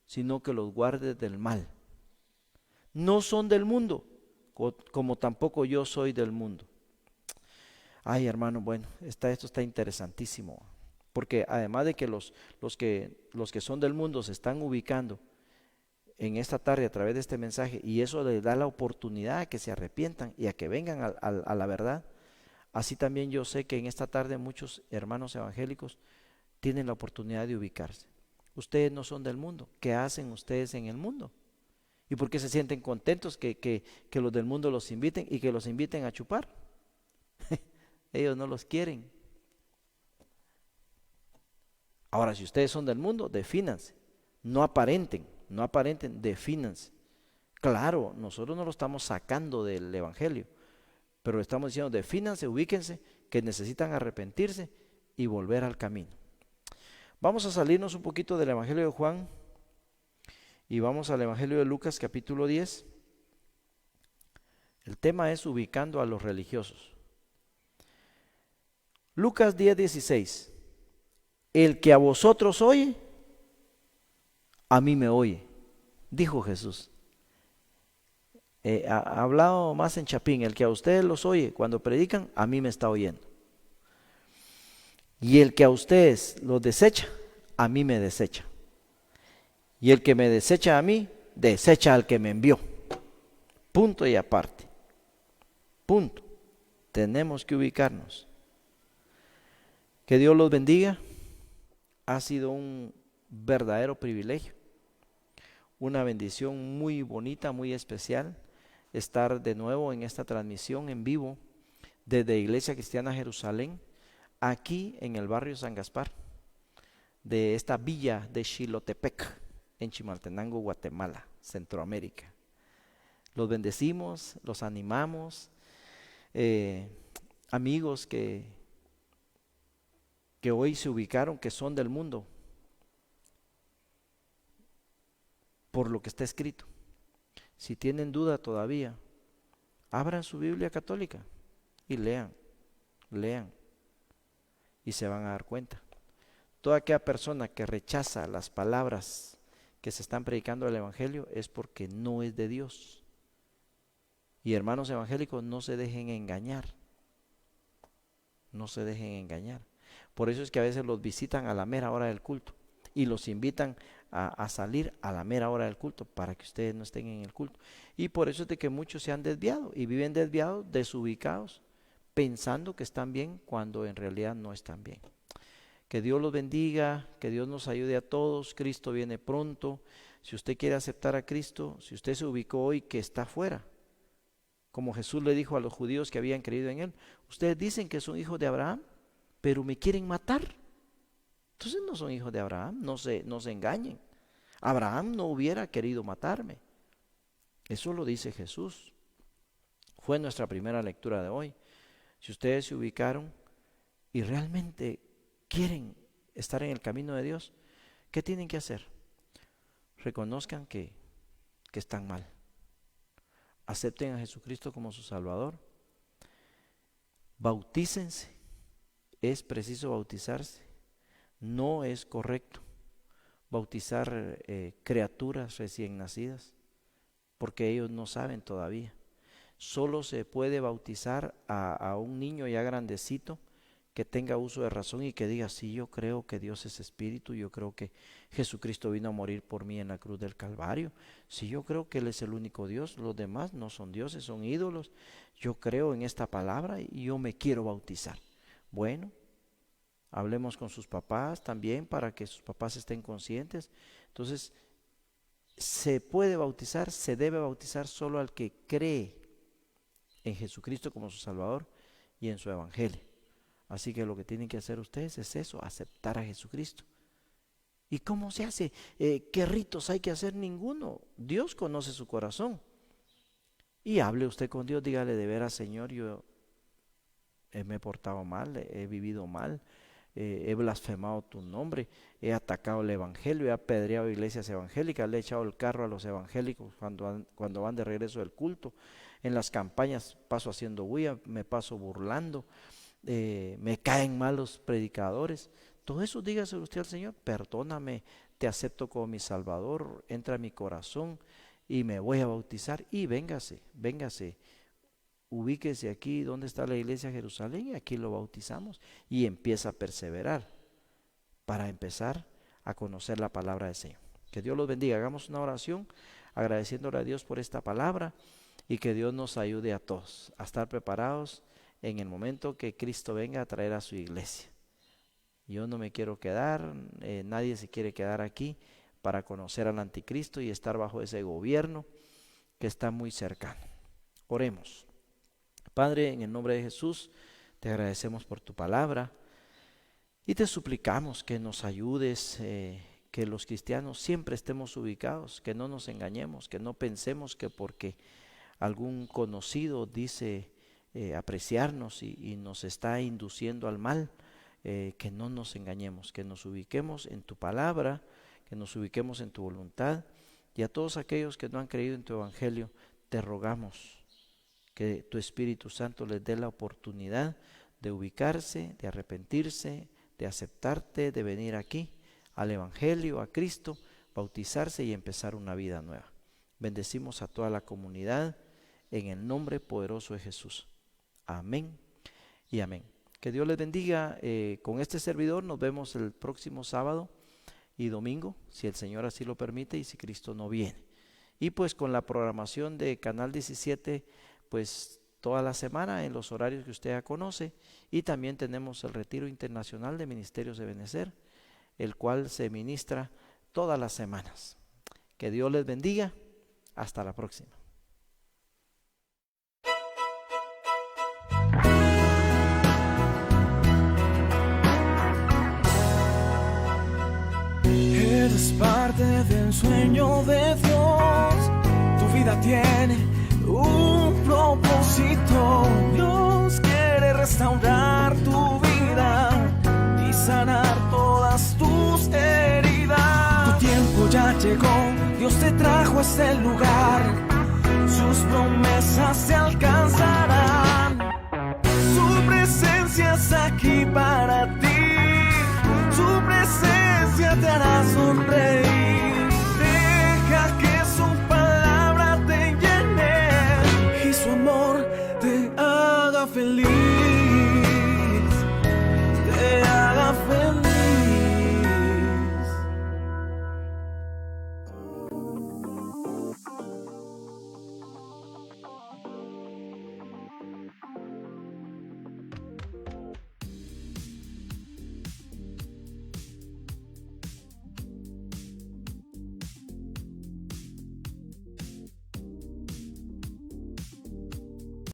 sino que los guardes del mal. No son del mundo, como tampoco yo soy del mundo. Ay, hermano, bueno, esto está interesantísimo, porque además de que los que son del mundo se están ubicando en esta tarde a través de este mensaje, y eso les da la oportunidad a que se arrepientan y a que vengan a la verdad. Así también yo sé que en esta tarde muchos hermanos evangélicos tienen la oportunidad de ubicarse. Ustedes no son del mundo. ¿Qué hacen ustedes en el mundo? ¿Y por qué se sienten contentos que los del mundo los inviten y que los inviten a chupar? Ellos no los quieren. Ahora, si ustedes son del mundo, defínanse. No aparenten, defínanse. Claro, nosotros no lo estamos sacando del evangelio, pero estamos diciendo, defínanse, ubíquense, que necesitan arrepentirse y volver al camino. Vamos a salirnos un poquito del evangelio de Juan y vamos al evangelio de Lucas capítulo 10. El tema es ubicando a los religiosos. Lucas 10:16. El que a vosotros oye, a mí me oye, dijo Jesús. Ha hablado más en Chapín, el que a ustedes los oye cuando predican, a mí me está oyendo. Y el que a ustedes los desecha, a mí me desecha. Y el que me desecha a mí, desecha al que me envió. Punto y aparte. Punto. Tenemos que ubicarnos. Que Dios los bendiga. Ha sido un verdadero privilegio, una bendición muy bonita, muy especial, estar de nuevo en esta transmisión en vivo desde Iglesia Cristiana Jerusalén, aquí en el barrio San Gaspar, de esta villa de Xilotepec, en Chimaltenango, Guatemala, Centroamérica. Los bendecimos, los animamos, amigos que hoy se ubicaron, que son del mundo, por lo que está escrito. Si tienen duda todavía, abran su Biblia católica y lean y se van a dar cuenta. Toda aquella persona que rechaza las palabras que se están predicando del evangelio es porque no es de Dios. Y hermanos evangélicos, no se dejen engañar. No se dejen engañar. Por eso es que a veces los visitan a la mera hora del culto y los invitan a salir a la mera hora del culto para que ustedes no estén en el culto. Y por eso es de que muchos se han desviado y viven desviados, desubicados, pensando que están bien cuando en realidad no están bien. Que Dios los bendiga, que Dios nos ayude a todos. Cristo viene pronto. Si usted quiere aceptar a Cristo, si usted se ubicó hoy que está fuera, como Jesús le dijo a los judíos que habían creído en Él, ustedes dicen que son hijos de Abraham, pero me quieren matar. Entonces no son hijos de Abraham, no se engañen. Abraham no hubiera querido matarme. Eso lo dice Jesús. Fue nuestra primera lectura de hoy. Si ustedes se ubicaron y realmente quieren estar en el camino de Dios, ¿qué tienen que hacer? Reconozcan que están mal. Acepten a Jesucristo como su Salvador. Bautícense. Es preciso bautizarse. No es correcto bautizar criaturas recién nacidas, porque ellos no saben todavía. Solo se puede bautizar a un niño ya grandecito que tenga uso de razón y que diga, sí, yo creo que Dios es espíritu, yo creo que Jesucristo vino a morir por mí en la cruz del Calvario, sí, yo creo que Él es el único Dios, los demás no son dioses, son ídolos, yo creo en esta palabra y yo me quiero bautizar. Bueno, hablemos con sus papás también para que sus papás estén conscientes. Entonces, se puede bautizar, se debe bautizar solo al que cree en Jesucristo como su Salvador y en su Evangelio. Así que lo que tienen que hacer ustedes es eso, aceptar a Jesucristo. ¿Y cómo se hace? ¿Qué ritos hay que hacer? Ninguno. Dios conoce su corazón. Y hable usted con Dios, dígale de veras, Señor, yo me he portado mal, he vivido mal, he blasfemado tu nombre, he atacado el evangelio, he apedreado iglesias evangélicas, le he echado el carro a los evangélicos cuando van de regreso del culto. En las campañas paso haciendo bulla, me paso burlando, me caen mal los predicadores. Todo eso dígaselo usted al Señor, perdóname, te acepto como mi Salvador, entra a mi corazón y me voy a bautizar. Y véngase, ubíquese aquí donde está la iglesia de Jerusalén y aquí lo bautizamos y empieza a perseverar para empezar a conocer la palabra del Señor. Que Dios los bendiga. Hagamos una oración agradeciéndole a Dios por esta palabra y que Dios nos ayude a todos a estar preparados en el momento que Cristo venga a traer a su iglesia. Yo no me quiero quedar, nadie se quiere quedar aquí para conocer al anticristo y estar bajo ese gobierno que está muy cercano. Oremos. Padre, en el nombre de Jesús, te agradecemos por tu palabra y te suplicamos que nos ayudes, que los cristianos siempre estemos ubicados, que no nos engañemos, que no pensemos que porque algún conocido dice apreciarnos y nos está induciendo al mal, que no nos engañemos, que nos ubiquemos en tu palabra, que nos ubiquemos en tu voluntad. Y a todos aquellos que no han creído en tu evangelio, te rogamos que tu Espíritu Santo les dé la oportunidad de ubicarse, de arrepentirse, de aceptarte, de venir aquí al evangelio, a Cristo, bautizarse y empezar una vida nueva. Bendecimos a toda la comunidad en el nombre poderoso de Jesús. Amén y amén. Que Dios les bendiga. Con este servidor nos vemos el próximo sábado y domingo, si el Señor así lo permite y si Cristo no viene. Y pues con la programación de Canal 17, pues toda la semana en los horarios que usted ya conoce. Y también tenemos el Retiro Internacional de Ministerios de Benecer, el cual se ministra todas las semanas. Que Dios les bendiga. Hasta la próxima. Eres parte del sueño de Dios. Tu vida tiene un propósito. Dios quiere restaurar tu vida y sanar todas tus heridas. Tu tiempo ya llegó, Dios te trajo a este lugar. Sus promesas se alcanzarán. Su presencia es aquí para ti. Su presencia te hará sonreír.